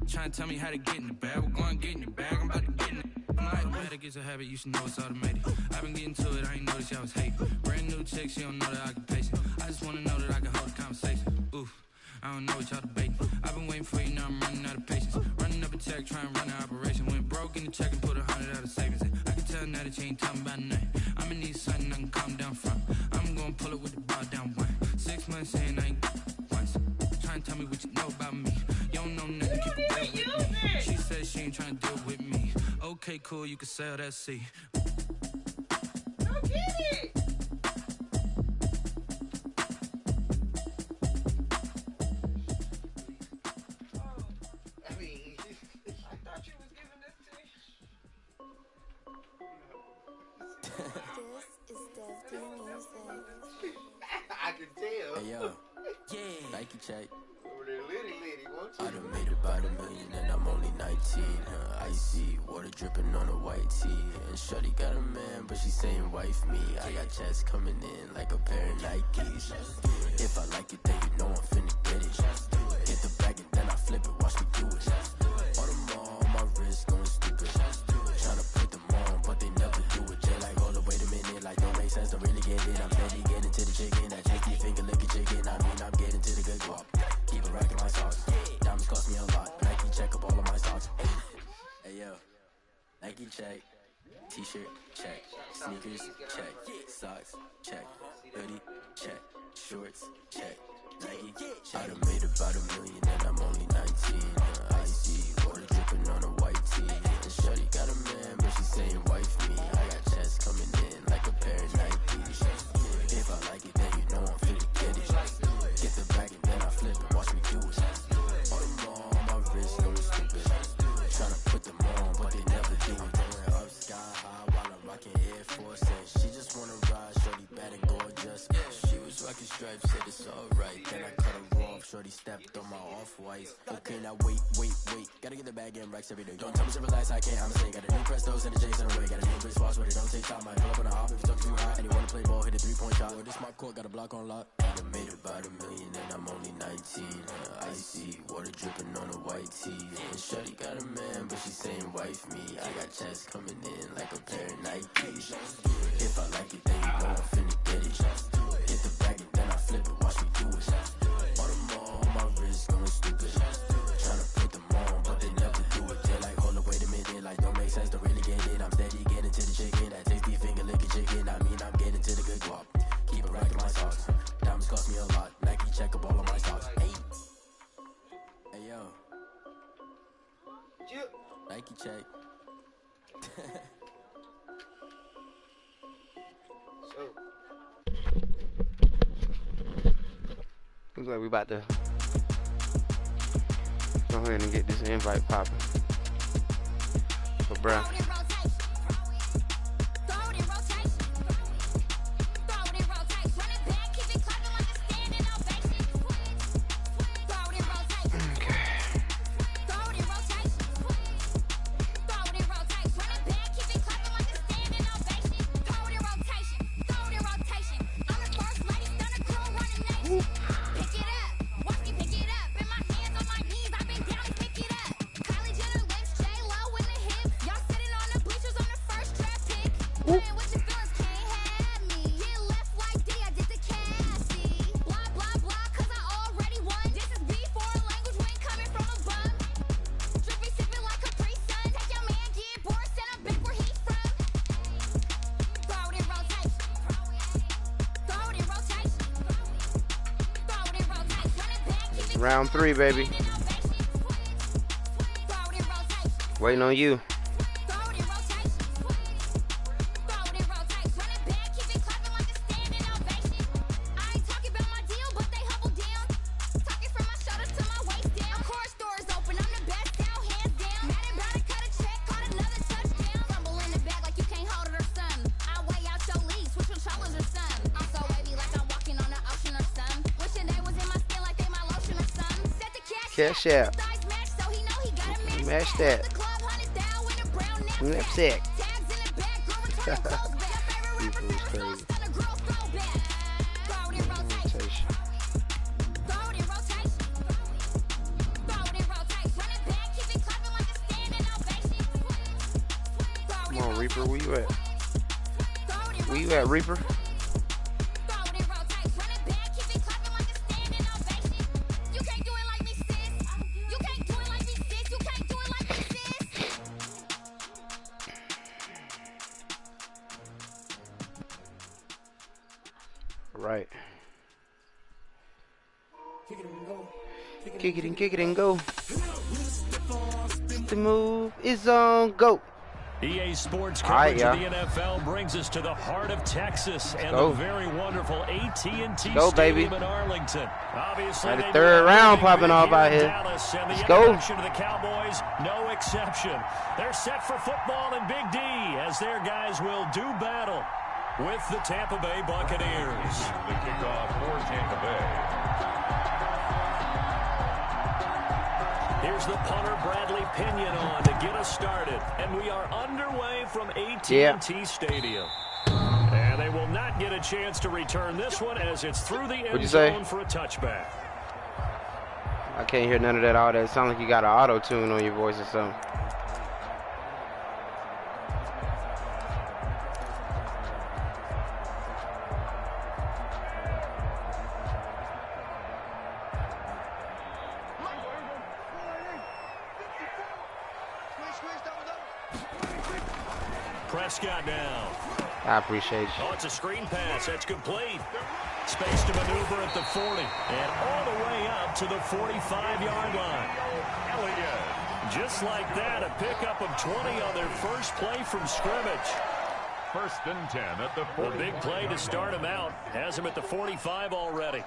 Trying to tell me how to get in the bag. We're going to get in the bag, I'm about to get in it. I'm like, man, it gets a habit, you should know it's automated. I've been getting to it, I ain't noticed y'all was hating. Brand new chick, she don't know the occupation. I just want to know that I can hold a conversation. Oof. I don't know what y'all debating. I've been waiting for you, now I'm running out of patience. Running up a check, trying to run an operation. Went broke in the check and put 100 out of savings in. I can tell now that you ain't talking about nothing. I'ma need something I can calm down from. I'm gonna pull it with the bar down one. 6 months in, I ain't once. Trying to tell me what you know about me. You don't know nothing, keep it real with me. She said she ain't trying to deal with me. Okay, cool, you can sell that seat. Go get it. I can tell. Hey yo, yeah. Nike check. Over there, litty, won't I done made about $1 million and I'm only 19. Icy water dripping on a white tee. And shorty got a man, but she saying wife me. I got checks coming in like a pair of Nikes. If I like it, then you know I'm finna get it. Get the bag and then I flip it. Watch me do it. All them on my wrist going stupid. Tryna put them on, but they never do it. Jay like, hold up, wait a minute, like don't make sense, don't really get it. I'm steady getting to the chicken, that tasty finger licking chicken. I mean, I'm getting to the good guap. Keep it racking my socks. Diamonds cost me a lot. Nike check up all of my socks. Hey yo, Nike check. T-shirt check. Sneakers check. Socks check. Hoodie check. Shorts check. Nike. I done made about $1 million and I'm only 19. Icy water dripping on a white tee. And shorty got a man, but she saying wife me. I got checks coming in like a pair of Nikes. If I like it, then you know I'm finna get it. Get the bag and then I flip it. Watch me do it. All them on my wrist going stupid. Tryna put them on, but they never do it. Going up sky high while I'm rocking Air Force. And she just wanna ride, shorty bad and gorgeous. She was rocking stripes, said it's alright. Then I cut her off, shorty stepped on my off-whites. Okay, now wait. Gotta get the bag and racks every day. Don't tell me to relax, I can't, I'ma say. Got a new Prestos and the J's in the way. Got a new Chris Foss, but it don't take time. Might pull up on the hop if you talk too high. And you wanna play ball, hit a 3-point shot. Or this my court, got a block on lock. I done made about $1 million and I'm only 19. Icy water dripping on a white tee. And shorty got a man, but she saying wife me. I got checks coming in like a pair of Nikes. If I like it, then you know I'm finna get it. Hit the bag and then I flip it. Watch me do it. All them on my wrist going stupid. Tryna put them on, but they never do it. They're like, hold up, wait a minute, like don't make sense, don't really get it. I'm steady getting to the chicken, that tasty finger licking chicken. I mean, I'm getting to the good guap. Keep it racking my socks. Diamonds cost me a lot. Nike check up all of my socks. Hey yo, check. Looks like we about to go ahead and get this invite popping. For bruh. Round 3, baby. Waiting on you. Cash out. Smash that. Lipstick. People is crazy. Come on, Reaper, where you at? Where you at, Reaper? Right. Kick it and go. The move is on go. EA Sports coverage of the NFL brings us to the heart of Texas and the very wonderful AT&T Stadium in Arlington. Obviously, the third round popping off out here. Let's go. To the Cowboys, no exception. They're set for football in Big D as their guys will do battle with the Tampa Bay Buccaneers. The kickoff for Tampa Bay. Here's the punter, Bradley Pinion, on to get us started. And we are underway from AT&T Stadium. And they will not get a chance to return this one as it's through the end zone for a touchback. I can't hear none of that. All that. It sounds like you got an auto-tune on your voice or something. Prescott now. I appreciate you. Oh, it's a screen pass. That's complete. Space to maneuver at the 40. And all the way up to the 45-yard line. Just like that, a pickup of 20 on their first play from scrimmage. First and 10 at the 40. A big play to start him out. Has him at the 45 already.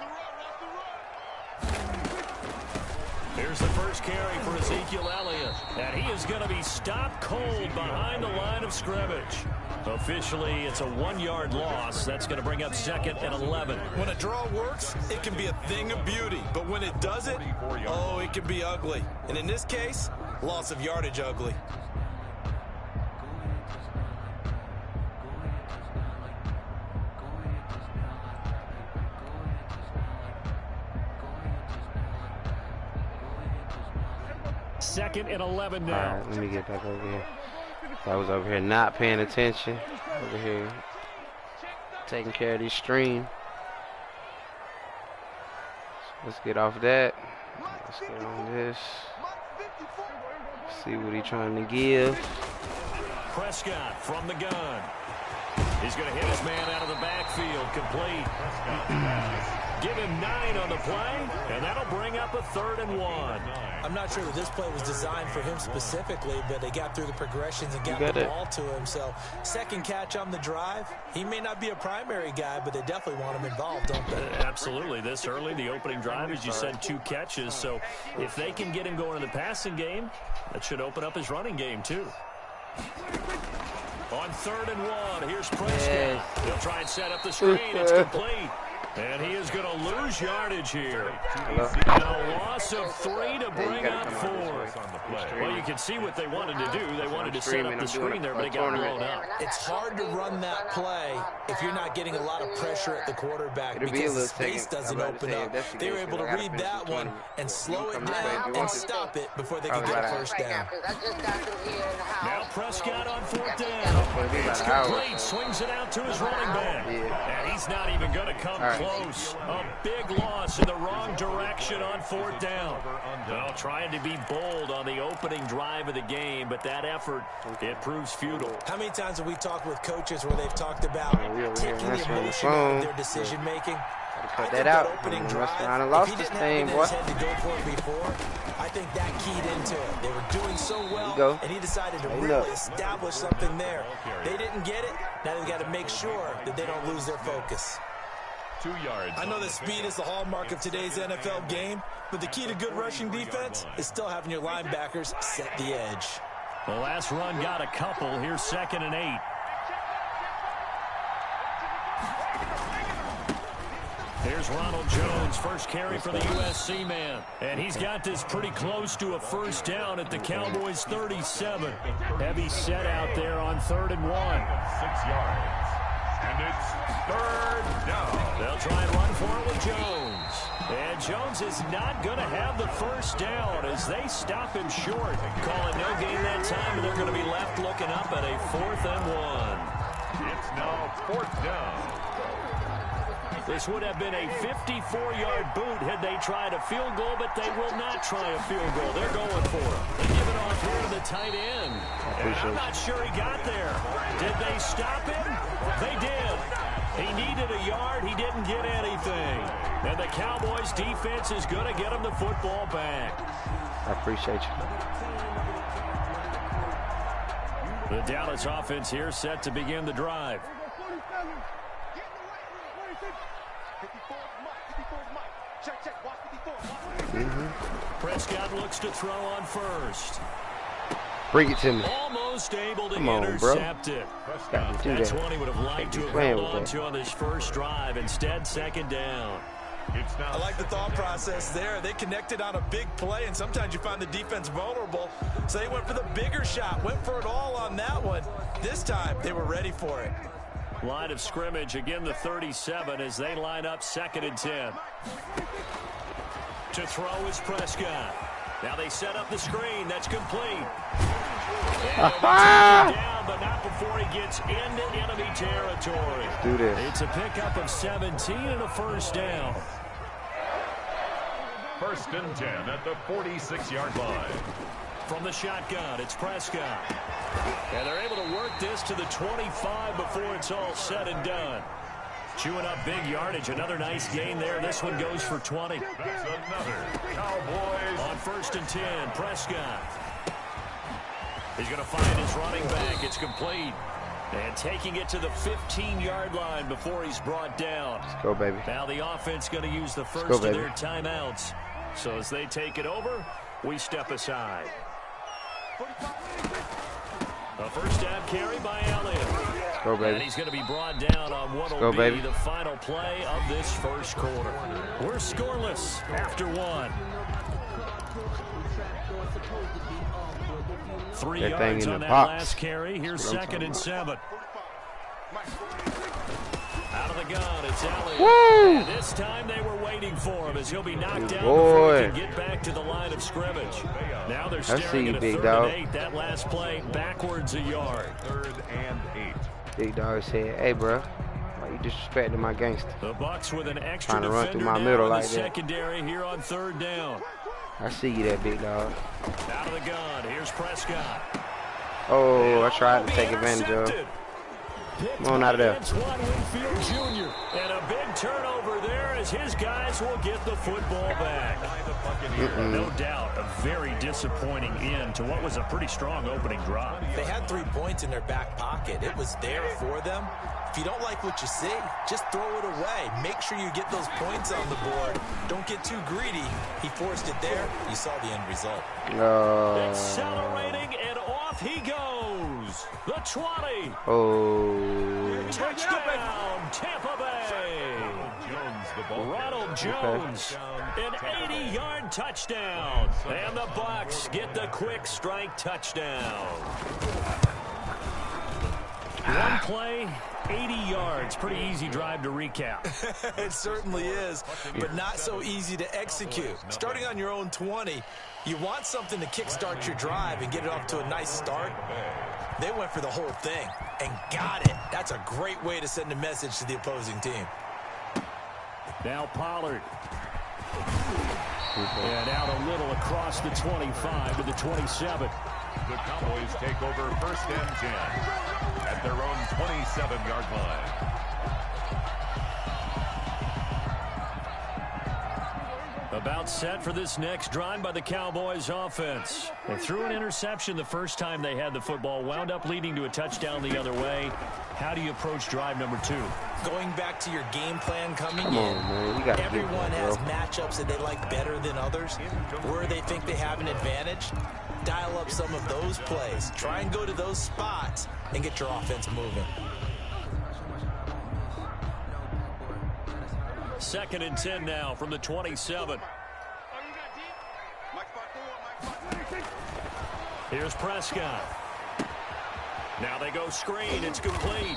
Here's the first carry for Ezekiel Elliott. And he is going to be stopped cold behind the line of scrimmage. Officially, it's a 1-yard loss. That's going to bring up 2nd and 11. When a draw works, it can be a thing of beauty. But when it doesn't, oh, it can be ugly. And in this case, loss of yardage ugly. Second and 11 now. All right, let me get back over here. I was over here not paying attention. Over here taking care of this stream. So let's get off that. Let's get on this. See what he's trying to give. Prescott from the gun. He's going to hit his man out of the backfield. Complete. Give him 9 on the play, and that'll bring up a 3rd and 1. I'm not sure that this play was designed for him specifically, but they got through the progressions and got the ball to him. So, second catch on the drive. He may not be a primary guy, but they definitely want him involved, don't they? Absolutely. This early, the opening drive, as you said, 2 catches. So, if they can get him going in the passing game, that should open up his running game, too. On 3rd and 1, here's Prescott. He'll try and set up the screen. It's complete. And he is going to lose yardage here. And a loss of 3 to bring up 4. Well, you can see what they wanted to do. They wanted to set up the screen there, but it got blown up. It's hard to run that play if you're not getting a lot of pressure at the quarterback because the space doesn't open up. They were able to read that one and slow it down and stop it before they could get a first down. Now Prescott on 4th down. It's complete. Swings it out to his running back. And he's not even going to come close. A big loss in the wrong direction on 4th down. Well, trying to be bold on the opening drive of the game, but that effort, it proves futile. How many times have we talked with coaches where they've talked about taking the emotion out of their decision-making? Cut that out. Opening drive, I lost this thing, boy. To go for it before, I think that keyed into it. They were doing so well, and he decided to really establish something there. They didn't get it. Now they've got to make sure that they don't lose their focus. 2 yards. I know that speed is the hallmark of today's NFL game, but the key to good rushing defense is still having your linebackers set the edge. The last run got a couple. Here's 2nd and 8. Here's Ronald Jones, first carry for the USC man. And he's got this pretty close to a first down at the Cowboys' 37. Heavy set out there on 3rd and 1. 6 yards. And it's 3rd down. They'll try and run for it with Jones. And Jones is not going to have the first down as they stop him short. Call it no gain that time, and they're going to be left looking up at a 4th and 1. It's now 4th down. This would have been a 54-yard boot had they tried a field goal, but they will not try a field goal. They're going for it. They give it off here to the tight end. And I'm not sure he got there. Did they stop him? They did. He needed a yard. He didn't get anything. And the Cowboys defense is going to get him the football back. I appreciate you. The Dallas offense here set to begin the drive. Prescott looks to throw on first. Bring it to me. Almost able to intercept it. That's one he would have liked to have held on to on this first drive. Instead, 2nd down. I like the thought process there. They connected on a big play, and sometimes you find the defense vulnerable. So they went for the bigger shot, went for it all on that one. This time, they were ready for it. Line of scrimmage, again the 37 as they line up 2nd and 10. To throw is Prescott. Now they set up the screen. That's complete. Down, but not before he gets into enemy territory. Let's do this. It's a pickup of 17 and a first down. 1st and 10 at the 46-yard line. From the shotgun, it's Prescott. And they're able to work this to the 25 before it's all said and done. Chewing up big yardage. Another nice gain there. This one goes for 20. That's another Cowboys. On 1st and 10, Prescott. He's going to find his running back. It's complete. And taking it to the 15-yard line before he's brought down. Let's go, baby. Now the offense going to use the first of their timeouts. So as they take it over, we step aside. A first down carry by Elliott. Let's go, baby. And he's going to be brought down on what will be the final play of this first quarter. We're scoreless after 1. 3 yards on that last carry. Here's 2nd and 7. Out of the gun, it's Elliott. And this time they were waiting for him as he'll be knocked down before he can get back to the line of scrimmage. Now they're staring at a 3rd and 8. That last play backwards a yard. 3rd and 8. Big dog said, "Hey, bro, why you disrespecting my gangster?" The Bucs with an extra trying to run through my now middle in like the that. Secondary here on 3rd down. I see you there, big dog. Out of the gun, here's Prescott. Oh, I tried to take advantage of. picked Come on out of there. Antoine Winfield Jr. And a big turnover there as his guys will get the football back. No doubt, a very disappointing end to what was a pretty strong opening drive. They had 3 points in their back pocket. It was there for them. If you don't like what you see, just throw it away. Make sure you get those points on the board. Don't get too greedy. He forced it there. You saw the end result. Accelerating, and off he goes. The 20. Touchdown, Tampa Bay. Ronald Jones, an 80-yard touchdown. And the Bucs get the quick strike touchdown. One play, 80 yards. Pretty easy drive to recap. It certainly is, but not so easy to execute. Starting on your own 20, you want something to kickstart your drive and get it off to a nice start. They went for the whole thing and got it. That's a great way to send a message to the opposing team. Now Pollard. And out a little across the 25 to the 27. The Cowboys take over 1st and 10 at their own 27-yard line. About set for this next drive by the Cowboys offense. They threw an interception the first time they had the football, wound up leading to a touchdown the other way. How do you approach drive number 2? Going back to your game plan coming in, man. You gotta everyone has matchups that they like better than others. Where they think they have an advantage, dial up some of those plays. Try and go to those spots and get your offense moving. 2nd and 10 now from the 27. Here's Prescott. Now they go screen. It's complete.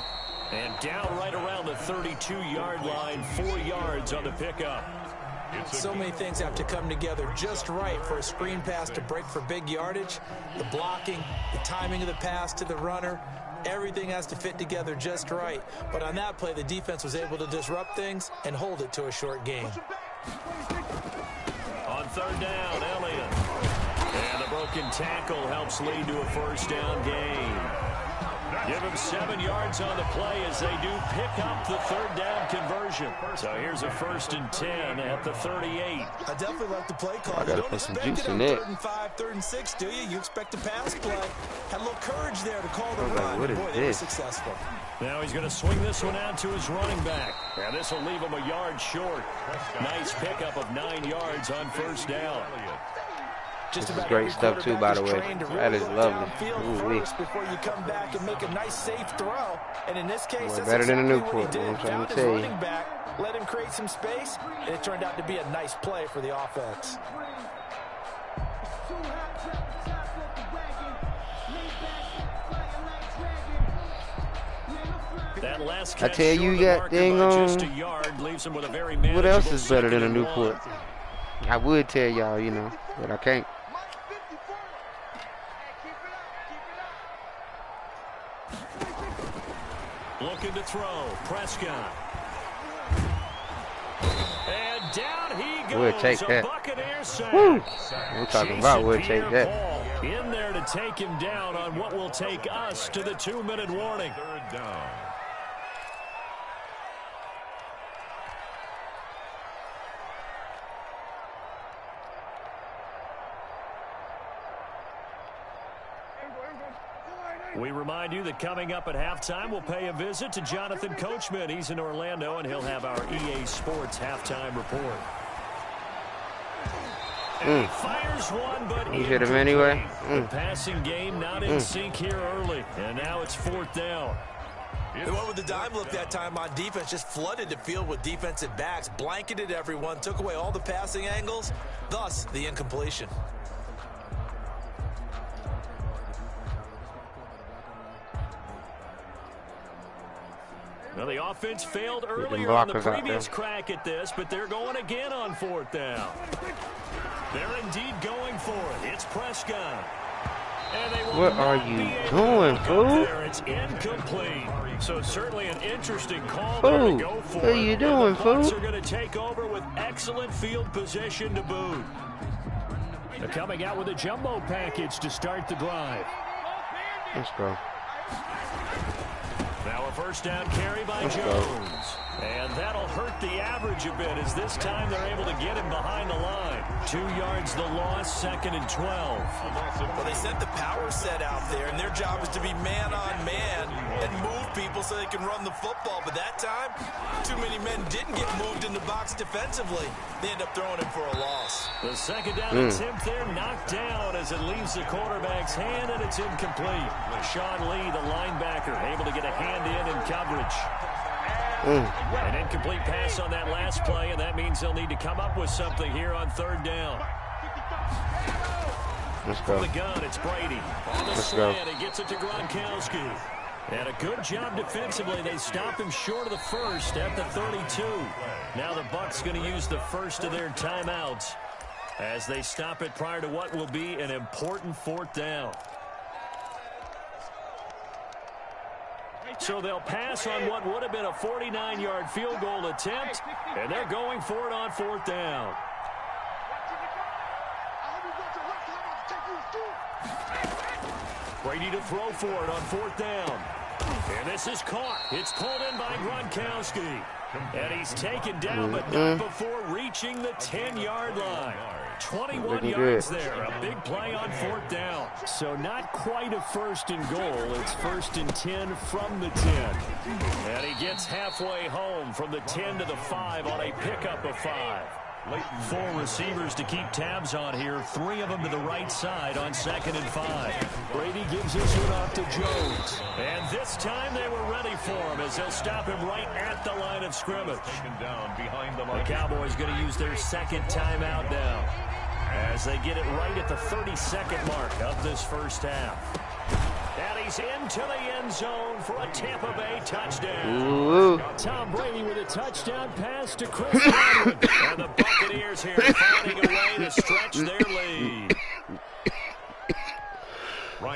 And down right around the 32-yard line, 4 yards on the pickup. So many things have to come together just right for a screen pass to break for big yardage. The blocking, the timing of the pass to the runner, everything has to fit together just right. But on that play, the defense was able to disrupt things and hold it to a short gain. On 3rd down, Elliott. And the broken tackle helps lead to a 1st down gain. Give him 7 yards on the play as they do pick up the 3rd down conversion. So here's a 1st and 10 at the 38. I definitely like the play call. I gotta put some juice in it. 3rd and 5, 3rd and 6, do you? You expect a pass play. Had a little courage there to call the run. What is Boy, they were successful. Now he's going to swing this one out to his running back. And this will leave him a yard short. Nice pickup of 9 yards on 1st down. This is great stuff too, by the way. That is lovely. First before you come back and make a nice safe throw. And in this case, that's better than a exactly Newport. what he did. I'm trying Found to his tell running you. back, let him create some space, and it turned out to be a nice play for the offense. That last I tell you, got dang on. What else is better than a Newport? I would tell y'all, you know, but I can't. Looking to throw, Prescott. And down he goes. We'll take that. Buccaneer sack. Woo! We're talking about we'll take that. In there to take him down on what will take us to the 2-minute warning. 3rd down. We remind you that coming up at halftime, we'll pay a visit to Jonathan Coachman. He's in Orlando, and he'll have our EA Sports halftime report. And he fires one, but He hit him anyway. The passing game not in sync here early, and now it's 4th down. They went with the dime look that time on defense, just flooded the field with defensive backs, blanketed everyone, took away all the passing angles, thus the incompletion. Well, the offense failed earlier on the previous crack at this, but they're going again on 4th down. They're indeed going for it. It's Prescott. And they will what are you doing, fool? It's incomplete. So certainly an interesting call there to go for. What are you doing, fool? The Bucs are going to take over with excellent field position to boot. They're coming out with a jumbo package to start the drive. Let's go. Now a first down carry by Jones. And that'll hurt the average a bit as this time they're able to get him behind the line. 2 yards the loss, 2nd and 12. Well, they sent the power set out there, and their job is to be man-on-man and move people so they can run the football. But that time, too many men didn't get moved in the box defensively. They end up throwing him for a loss. The second down attempt there knocked down as it leaves the quarterback's hand, and it's incomplete. Sean Lee, the linebacker, able to get a hand in coverage. An incomplete pass on that last play, and that means they'll need to come up with something here on 3rd down. Let's go. From the gun, it's Brady. On the slant, he gets it to Gronkowski. And a good job defensively. They stop him short of the first at the 32. Now the Bucs going to use the first of their timeouts as they stop it prior to what will be an important 4th down. So they'll pass on what would have been a 49-yard field goal attempt, and they're going for it on 4th down. Brady to throw for it on 4th down. And this is caught. It's pulled in by Gronkowski. And he's taken down, but not before reaching the 10-yard line. 21 yards there. A big play on 4th down. So not quite a 1st and goal. It's 1st and 10 from the 10. And he gets halfway home from the 10 to the 5 on a pickup of 5. 4 receivers to keep tabs on here. 3 of them to the right side on 2nd and 5. Brady gives this one off to Jones. And this time they were ready for him as they'll stop him right at the line of scrimmage. The Cowboys going to use their 2nd timeout now as they get it right at the 32nd mark of this first half. And he's into the end zone for a Tampa Bay touchdown. Tom Brady with a touchdown pass to Chris Godwin. And the Buccaneers here finding a way to stretch their lead.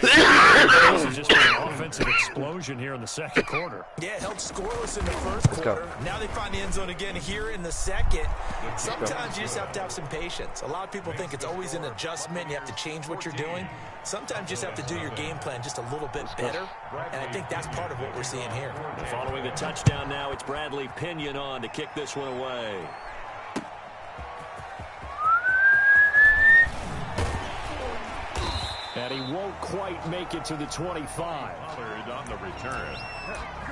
This is just an offensive explosion here in the 2nd quarter. Yeah, held scoreless in the 1st quarter. Now they find the end zone again here in the 2nd. Sometimes you just have to have some patience. A lot of people think it's always an adjustment. You have to change what you're doing. Sometimes you just have to do your game plan just a little bit better, and I think that's part of what we're seeing here. Following the touchdown now, it's Bradley Pinion on to kick this one away. And he won't quite make it to the 25. On the return,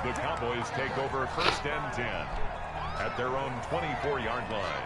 the Cowboys take over 1st and 10 at their own 24-yard line.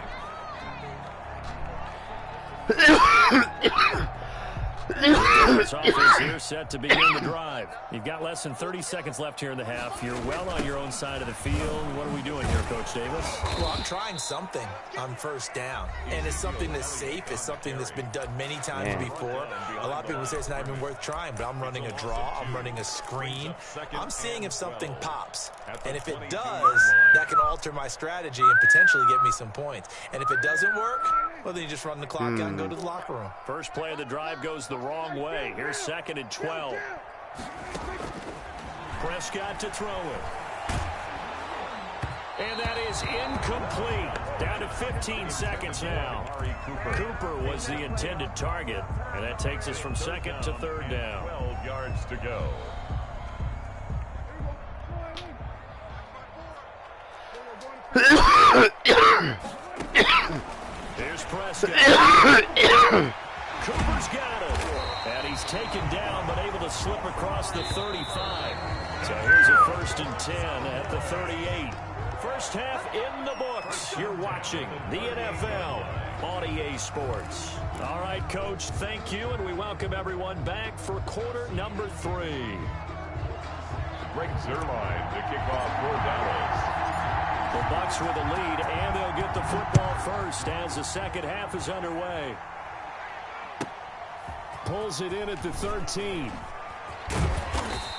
This offense here set to begin the drive. You've got less than 30 seconds left here in the half. You're well on your own side of the field. What are we doing here, Coach Davis? Well, I'm trying something on 1st down. And it's something that's safe. It's something that's been done many times before. A lot of people say it's not even worth trying, but I'm running a draw. I'm running a screen. I'm seeing if something pops. And if it does, that can alter my strategy and potentially get me some points. And if it doesn't work, well, then you just run the clock out and go to the locker room. First play of the drive goes the wrong way. Here's 2nd and 12. Prescott to throw it. And that is incomplete. Down to 15 seconds now. Cooper was the intended target. And that takes us from 2nd to 3rd down. 12 yards to go. Here's Prescott. Cooper's got it. And he's taken down, but able to slip across the 35. So here's a 1st and 10 at the 38. First half in the books. You're watching the NFL on EA Sports. All right, Coach, thank you, and we welcome everyone back for quarter number 3. Greg Zuerlein to kick off for Dallas. The Bucs with a lead, and they'll get the football first as the 2nd half is underway. Pulls it in at the 13.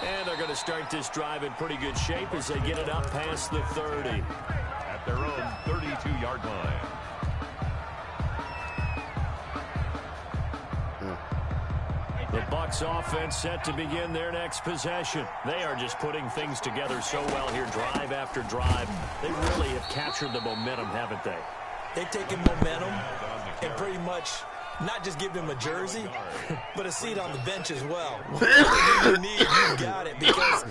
And they're going to start this drive in pretty good shape as they get it up past the 30. At their own 32-yard line. The Bucs offense set to begin their next possession. They are just putting things together so well here, drive after drive. They really have captured the momentum, haven't they? They've taken momentum and pretty much not just give him a jersey, but a seat on the bench as well. Whatever you need, you got it, because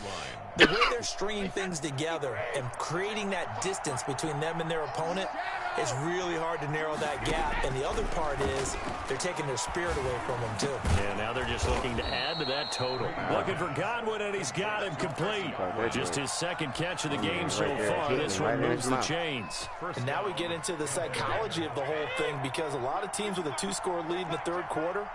The way they're stringing things together and creating that distance between them and their opponent, it's really hard to narrow that gap. And the other part is they're taking their spirit away from them, too. Yeah, now they're just looking to add to that total. Looking for Godwin, and he's got him complete. Just his second catch of the game so far. This one moves the chains. And now we get into the psychology of the whole thing, because a lot of teams with a 2-score lead in the third quarter,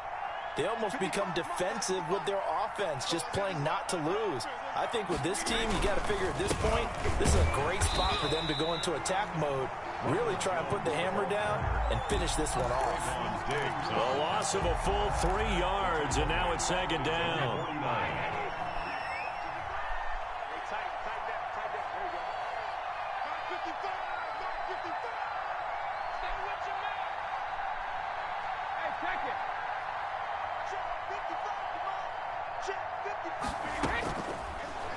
they almost become defensive with their offense, just playing not to lose. I think with this team, you got to figure at this point, this is a great spot for them to go into attack mode, really try and put the hammer down and finish this one off. A loss of a full 3 yards, and now it's second down.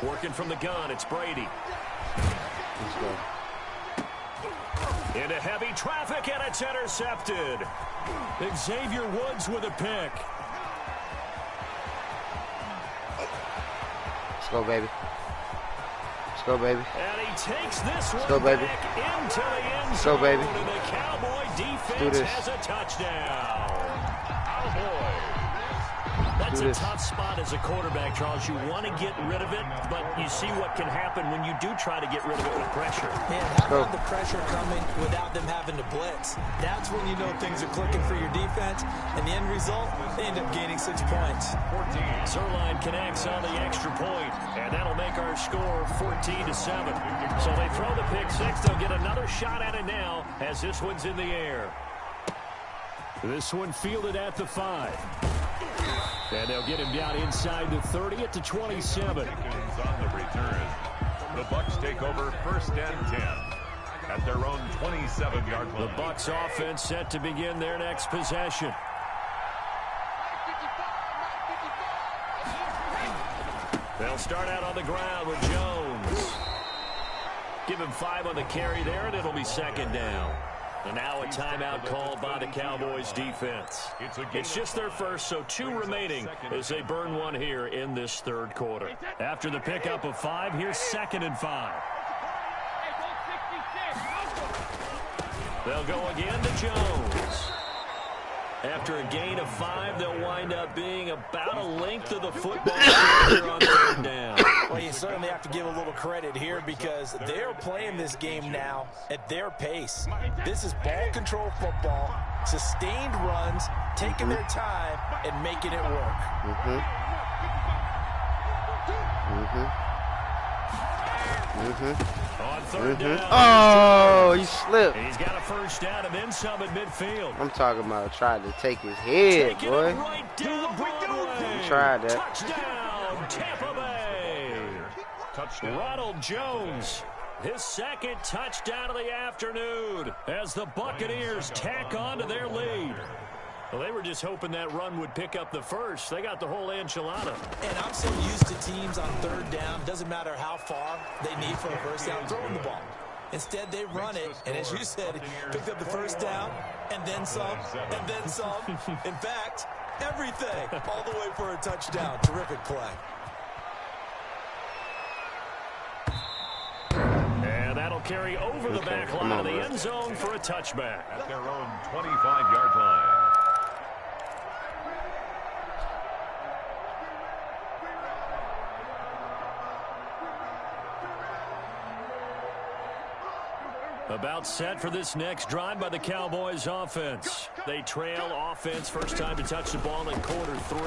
Working from the gun, it's Brady. Let's go. Into heavy traffic, and it's intercepted. Xavier Woods with a pick. Let's go, baby. Let's go, baby. And he takes this one go, baby. back into the end Let's zone. go, baby. And the Cowboy defense has a touchdown. Cowboy. That's a tough spot as a quarterback, Charles. You want to get rid of it, but you see what can happen when you do try to get rid of it with pressure. Man, how about the pressure coming without them having to blitz? That's when you know things are clicking for your defense, and the end result, they end up gaining 6 points. Zerline connects on the extra point, and that'll make our score 14-7. So they throw the pick six. They'll get another shot at it now as this one's in the air. This one fielded at the 5. And they'll get him down inside the 30 at the 27. On the return. The Bucs take over first and 10 at their own 27-yard line. The Bucs offense set to begin their next possession. They'll start out on the ground with Jones. Give him 5 on the carry there, and it'll be second down. And now a timeout called by the Cowboys defense. It's just their first, so 2 remaining as they burn one here in this third quarter. After the pickup of 5, here's 2nd and 5. They'll go again to Jones. After a gain of 5, they'll wind up being about a length of the football here on third down. Well, you certainly have to give a little credit here because they're playing this game now at their pace. This is ball control football, sustained runs, taking their time, and making it work. On third down. Oh, he slipped. He's got a first down and then some at midfield. I'm talking about trying to take his head, boy. Right down Broadway. He tried that. Touchdown, Tampa Bay. Touchdown. Ronald Jones, his second touchdown of the afternoon as the Buccaneers tack on to their lead. Well, they were just hoping that run would pick up the first. They got the whole enchilada. And I'm so used to teams on third down, doesn't matter how far they need for a first down, throwing the ball. Instead, they run it, and as you said, picked up the first down, and then some, and then some. In fact, everything, all the way for a touchdown. Terrific play. And that'll carry over the back line of the end zone for a touchback. At their own 25-yard line. About set for this next drive by the Cowboys offense. They trail offense, first time to touch the ball in quarter 3,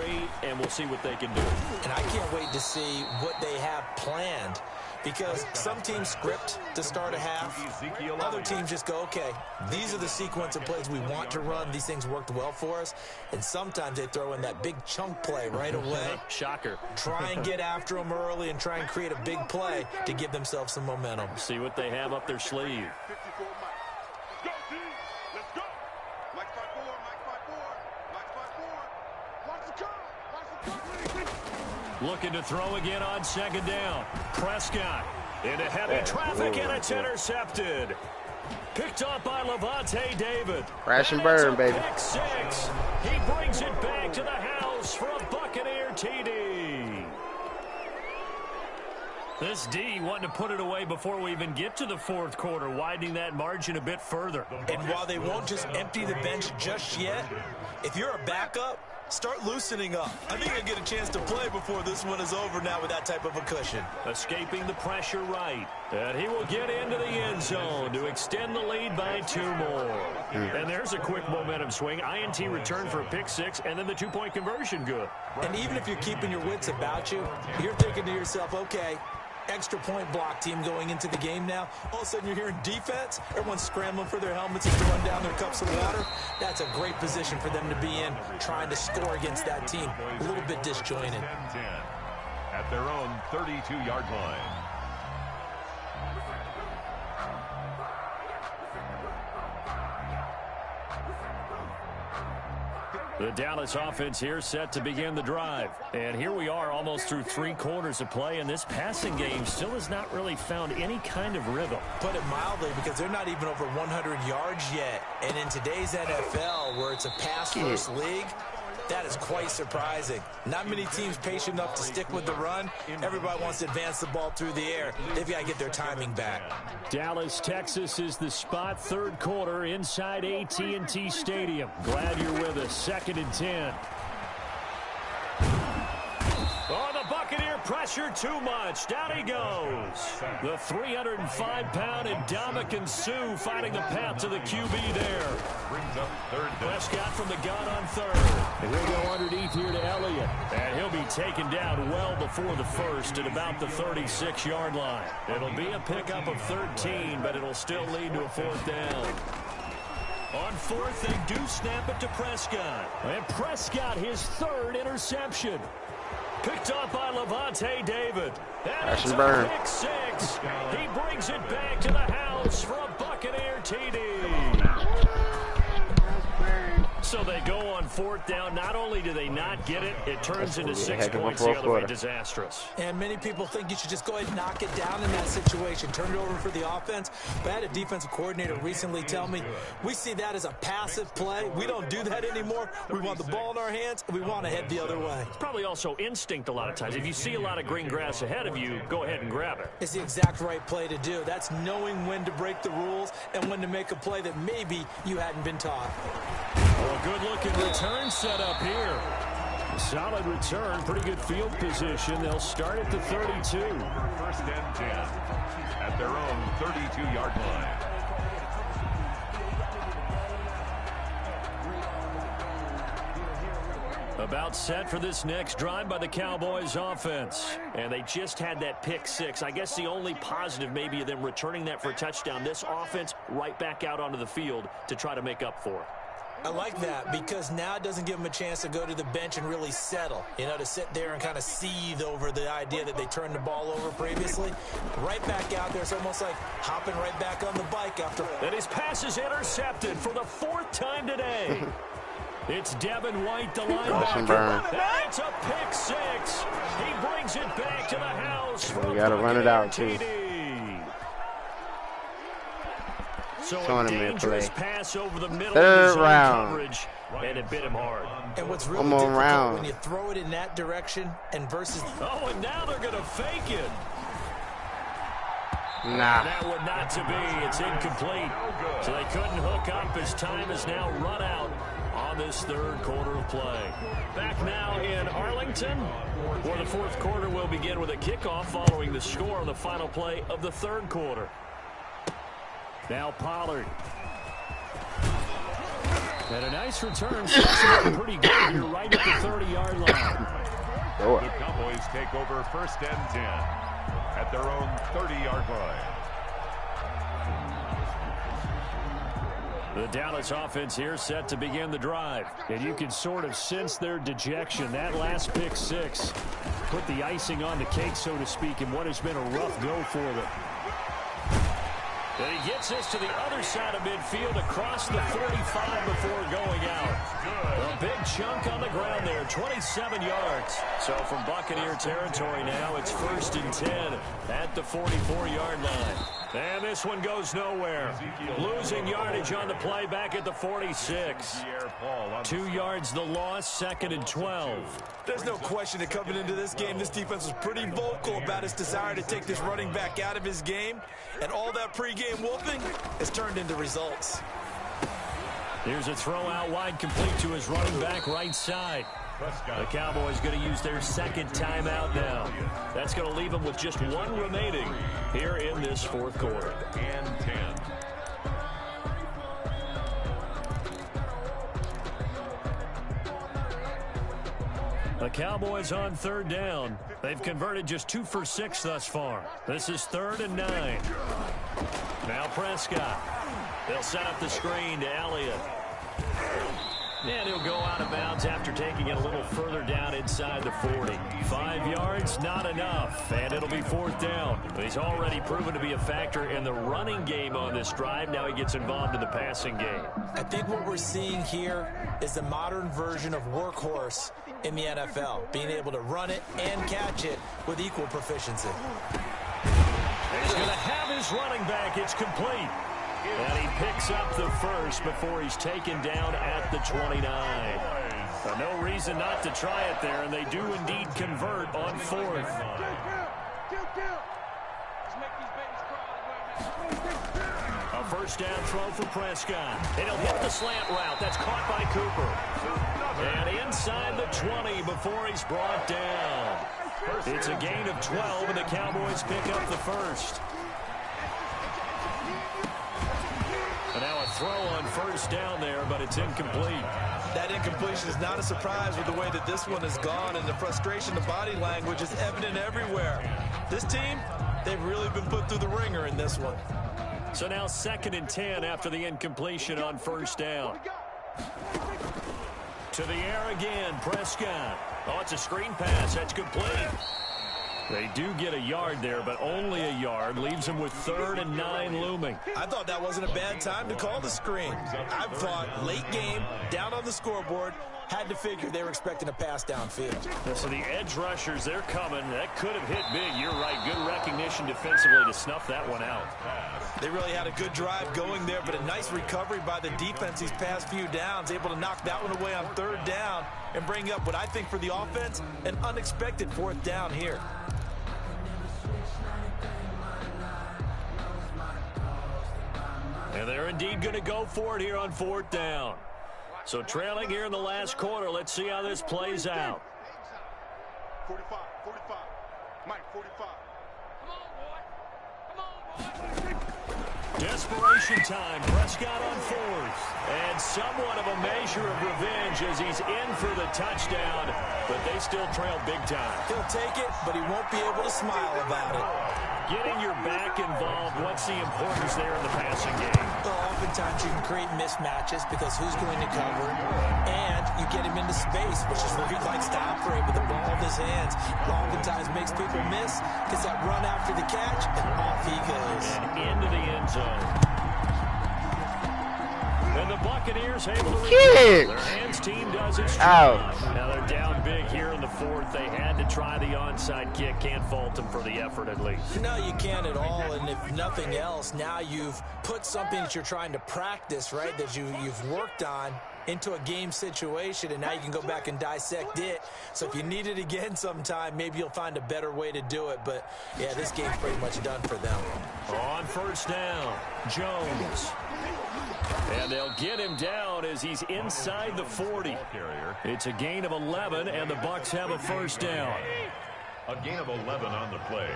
and we'll see what they can do. And I can't wait to see what they have planned, because some teams script to start a half. Other teams just go, okay, these are the sequence of plays we want to run. These things worked well for us. And sometimes they throw in that big chunk play right away. Shocker. Try and get after them early and try and create a big play to give themselves some momentum. See what they have up their sleeve. Looking to throw again on second down. Prescott into heavy traffic, and it's intercepted. Picked up by Levante David. Crash and burn, baby. Pick 6. He brings it back to the house for a Buccaneer TD. This D wanting to put it away before we even get to the fourth quarter, widening that margin a bit further. And while they won't just empty the bench just yet, if you're a backup, start loosening up. I think you'll get a chance to play before this one is over now with that type of a cushion. Escaping the pressure right. And he will get into the end zone to extend the lead by 2 more. And there's a quick momentum swing. INT return for a pick 6, and then the 2-point conversion good. And even if you're keeping your wits about you, you're thinking to yourself, okay, extra point block team going into the game now. All of a sudden you're hearing defense. Everyone's scrambling for their helmets and throwing down their cups of water. That's a great position for them to be in, trying to score against that team. A little bit disjointed. 10 at their own 32-yard line. The Dallas offense here set to begin the drive. And here we are almost through 3 quarters of play, and this passing game still has not really found any kind of rhythm. Put it mildly, because they're not even over 100 yards yet. And in today's NFL, where it's a pass-first league, that is quite surprising. Not many teams patient enough to stick with the run. Everybody wants to advance the ball through the air. They've got to get their timing back. Dallas, Texas is the spot, third quarter inside AT&T Stadium. Glad you're with us. 2nd and 10. Oh, the Buccaneer pressure too much. Down he goes. The 305-pound Ndamukong Suh finding the path to the QB there. Brings up 3rd. Prescott from the gun on 3rd. And he'll go underneath here to Elliott. And he'll be taken down well before the first at about the 36-yard line. It'll be a pickup of 13, but it'll still lead to a 4th down. On 4th, they do snap it to Prescott. And Prescott, his 3rd interception. Picked up by Levante David. And it's a pick 6. He brings it back to the house for a Buccaneer TD. So they go on 4th down. Not only do they not get it, it turns into 6 points the other way. Disastrous. And many people think you should just go ahead and knock it down in that situation. Turn it over for the offense. But I had a defensive coordinator recently tell me, we see that as a passive play. We don't do that anymore. We want the ball in our hands, and we want to head the other way. It's probably also instinct a lot of times. If you see a lot of green grass ahead of you, go ahead and grab it. It's the exact right play to do. That's knowing when to break the rules and when to make a play that maybe you hadn't been taught. Well, a good-looking return set up here. Solid return, pretty good field position. They'll start at the 32. 1st and 10 at their own 32-yard line. About set for this next drive by the Cowboys offense. And they just had that pick 6. I guess the only positive maybe of them returning that for a touchdown. This offense right back out onto the field to try to make up for it. I like that, because now it doesn't give them a chance to go to the bench and really settle, to sit there and kind of seethe over the idea that they turned the ball over previously. Right back out there, it's almost like hopping right back on the bike after. And his pass is intercepted for the 4th time today. It's Devin White, the linebacker. That's a pick 6. He brings it back to the house. We got to run it out, too. So a dangerous pass over the middle 3rd of his round. coverage, and it bit him hard. And what's really difficult when you throw it in that direction and versus... Oh, and now they're going to fake it. Nah. That would not to be. It's incomplete. So they couldn't hook up. His time is now run out on this 3rd quarter of play. Back now in Arlington, where the 4th quarter will begin with a kickoff following the score on the final play of the 3rd quarter. Now Pollard. And a nice return. Pretty good here right at the 30-yard line. The Cowboys take over 1st and 10 at their own 30-yard line. The Dallas offense here set to begin the drive. And you can sort of sense their dejection. That last pick 6 put the icing on the cake, so to speak, in what has been a rough go for them. And he gets this to the other side of midfield across the 45 before going out. A big chunk on the ground there, 27 yards. So from Buccaneer territory now, it's 1st and 10 at the 44-yard line. And this one goes nowhere. Losing yardage on the play back at the 46. 2 yards the loss, 2nd and 12. There's no question that coming into this game, this defense was pretty vocal about its desire to take this running back out of his game. And all that pregame whooping has turned into results. Here's a throw out wide, complete to his running back right side. The Cowboys going to use their 2nd timeout now. That's going to leave them with just 1 remaining here in this 4th quarter. And 10. The Cowboys on 3rd down. They've converted just 2 for 6 thus far. This is 3rd and 9. Now Prescott. They'll set up the screen to Elliott. And he'll go out of bounds after taking it a little further down inside the 40. 5 yards, not enough, and it'll be 4th down. He's already proven to be a factor in the running game on this drive. Now he gets involved in the passing game. I think what we're seeing here is the modern version of workhorse in the NFL, being able to run it and catch it with equal proficiency. He's going to have his running back. It's complete. And he picks up the first before he's taken down at the 29. No reason not to try it there, and they do indeed convert on 4th. A first down throw for Prescott. And he'll hit the slant route. That's caught by Cooper. And inside the 20 before he's brought down. It's a gain of 12, and the Cowboys pick up the first. And now a throw on first down there, but it's incomplete. That incompletion is not a surprise with the way that this one has gone, and the frustration, the body language is evident everywhere. This team, they've really been put through the ringer in this one. So now 2nd and 10 after the incompletion on first down. To the air again, Prescott. Oh, it's a screen pass. That's complete. They do get a yard there, but only a yard. Leaves them with 3rd and 9 looming. I thought that wasn't a bad time to call the screen. I thought late game, down on the scoreboard, had to figure they were expecting a pass downfield. So the edge rushers, they're coming. That could have hit big. You're right. Good recognition defensively to snuff that one out. They really had a good drive going there, but a nice recovery by the defense these past few downs, able to knock that one away on 3rd down and bring up what I think for the offense, an unexpected 4th down here. And they're indeed going to go for it here on 4th down. So trailing here in the last quarter. Let's see how this plays out. 45, 45. Mike, 45. Desperation time. Prescott on 4th. And somewhat of a measure of revenge as he's in for the touchdown. But they still trail big time. He'll take it, but he won't be able to smile about it. Getting your back involved, what's the importance there in the passing game? Well, oftentimes you can create mismatches because who's going to cover, and you get him into space, which is where he likes to operate with the ball in his hands. Oftentimes makes people miss, gets that run after the catch, and off he goes. And into the end zone. And the Buccaneers able to recover. Their hands team does it strong. Now they're down big here in the 4th. They had to try the onside kick. Can't fault them for the effort at least. No, you can't at all. And if nothing else, now you've put something that you're trying to practice, right, that you've worked on into a game situation, and now you can go back and dissect it. So if you need it again sometime, maybe you'll find a better way to do it. But, yeah, this game's pretty much done for them. On first down, Jones. And they'll get him down as he's inside the 40. It's a gain of 11, and the Bucs have a first down. A gain of 11 on the play.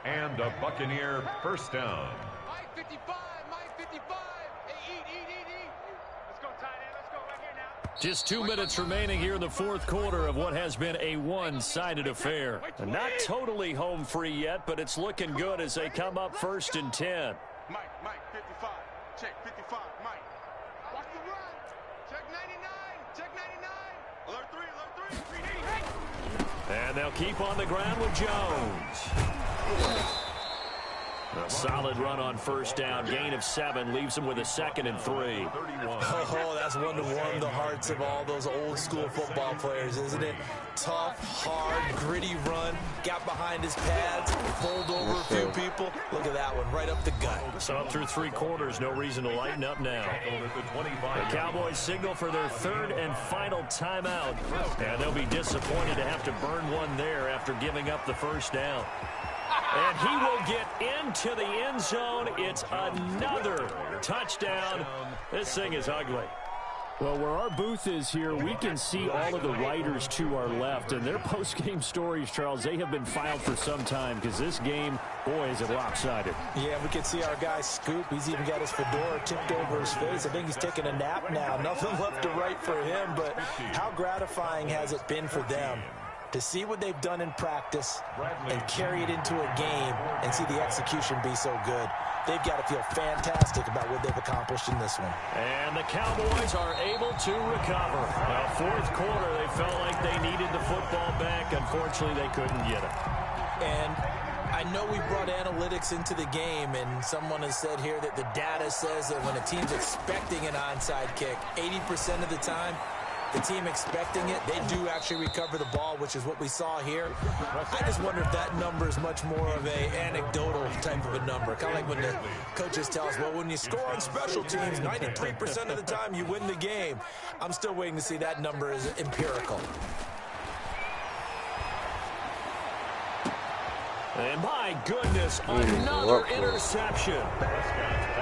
And a Buccaneer first down. Mike 55, Mike 55. Hey, eat. Let's go, tight end. Let's go right here now. Just 2 minutes remaining here in the 4th quarter of what has been a one-sided affair. And not totally home free yet, but it's looking good as they come up 1st and 10. Mike 55. Check 55, Mike. Watch the run. Check 99. Check 99. Alert 3. And they'll keep on the ground with Jones. A solid run on first down. Gain of 7 leaves him with a 2nd and 3. Oh, that's one to warm the hearts of all those old school football players, isn't it? Tough, hard, gritty run. Got behind his pads, pulled over a few people. Look at that one, right up the gut. So up through 3 quarters, no reason to lighten up now. The Cowboys signal for their 3rd and final timeout. And they'll be disappointed to have to burn one there after giving up the first down. And he will get into the end zone. It's another touchdown. This thing is ugly. Well, where our booth is here, we can see all of the writers to our left. And their post-game stories, Charles, they have been filed for some time because this game, boy, is it lopsided. Yeah, we can see our guy Scoop. He's even got his fedora tipped over his face. I think he's taking a nap now. Nothing left to write for him, but how gratifying has it been for them to see what they've done in practice and carry it into a game and see the execution be so good. They've got to feel fantastic about what they've accomplished in this one. And the Cowboys are able to recover. Now, 4th quarter, they felt like they needed the football back. Unfortunately, they couldn't get it. And I know we brought analytics into the game, and someone has said here that the data says that when a team's expecting an onside kick, 80% of the time, the team expecting it, they do actually recover the ball, which is what we saw here. I just wonder if that number is much more of a anecdotal type of a number. Kind of like when the coaches tell us, well, when you score on special teams, 93% of the time you win the game. I'm still waiting to see that number is empirical. And my goodness, another interception.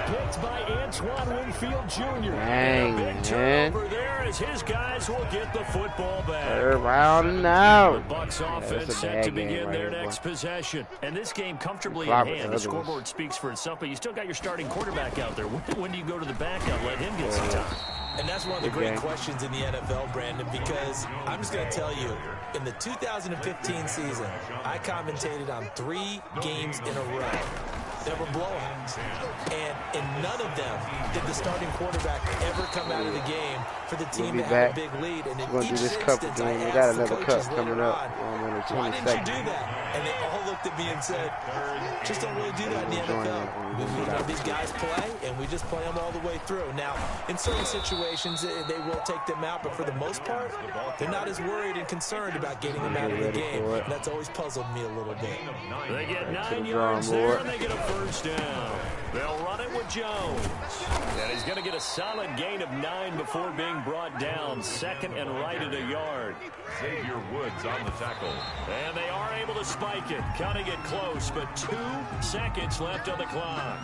Picked by Antoine Winfield Jr. Dang, big turnover there as his guys will get the football back. They're rounding out. The Bucs offense set to begin their next possession. And this game comfortably in hand. The scoreboard speaks for itself, but you still got your starting quarterback out there. When do you go to the backup, let him get some time? And that's one of the great questions in the NFL, Brandon, because I'm just going to tell you, in the 2015 season, I commentated on 3 games in a row that were blowouts. And in none of them did the starting quarterback ever come out of the game for the team to have a big lead. And in each instance, I asked the coaches later on, why didn't you do that? And they all looked at me and said, just don't really do that in the NFL. We let these guys play, and we just play them all the way through. Now, in certain situations, they will take them out, but for the most part, they're not as worried and concerned about getting them out of the game. And that's always puzzled me a little bit. They get 9 yards there, and they get a first down. They'll run it with Jones. And he's going to get a solid gain of 9 before being brought down. 2nd and right at a yard. Xavier Woods on the tackle. And they are able to spike it. Cutting it close, but 2 seconds left on the clock.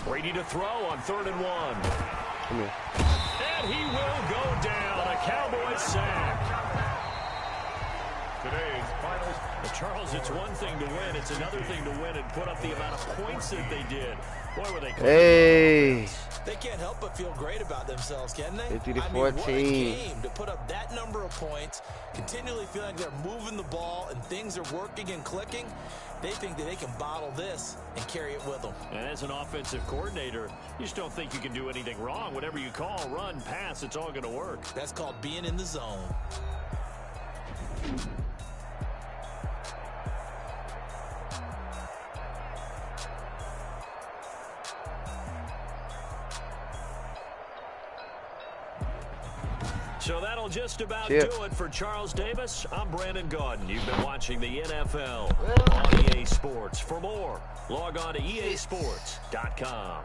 Brady to throw on 3rd and 1. Come here. And he will go down. A Cowboys sack. Today's finals. Charles, it's one thing to win. It's another thing to win and put up the amount of points that they did. Boy, were they close. Hey. They can't help but feel great about themselves, can they? 50 to 14. What a game to put up that number of points, continually feeling like they're moving the ball and things are working and clicking. They think that they can bottle this and carry it with them. And as an offensive coordinator, you just don't think you can do anything wrong. Whatever you call, run, pass, it's all going to work. That's called being in the zone. So that'll just about do it for Charles Davis. I'm Brandon Gaudin. You've been watching the NFL on EA Sports. For more, log on to easports.com.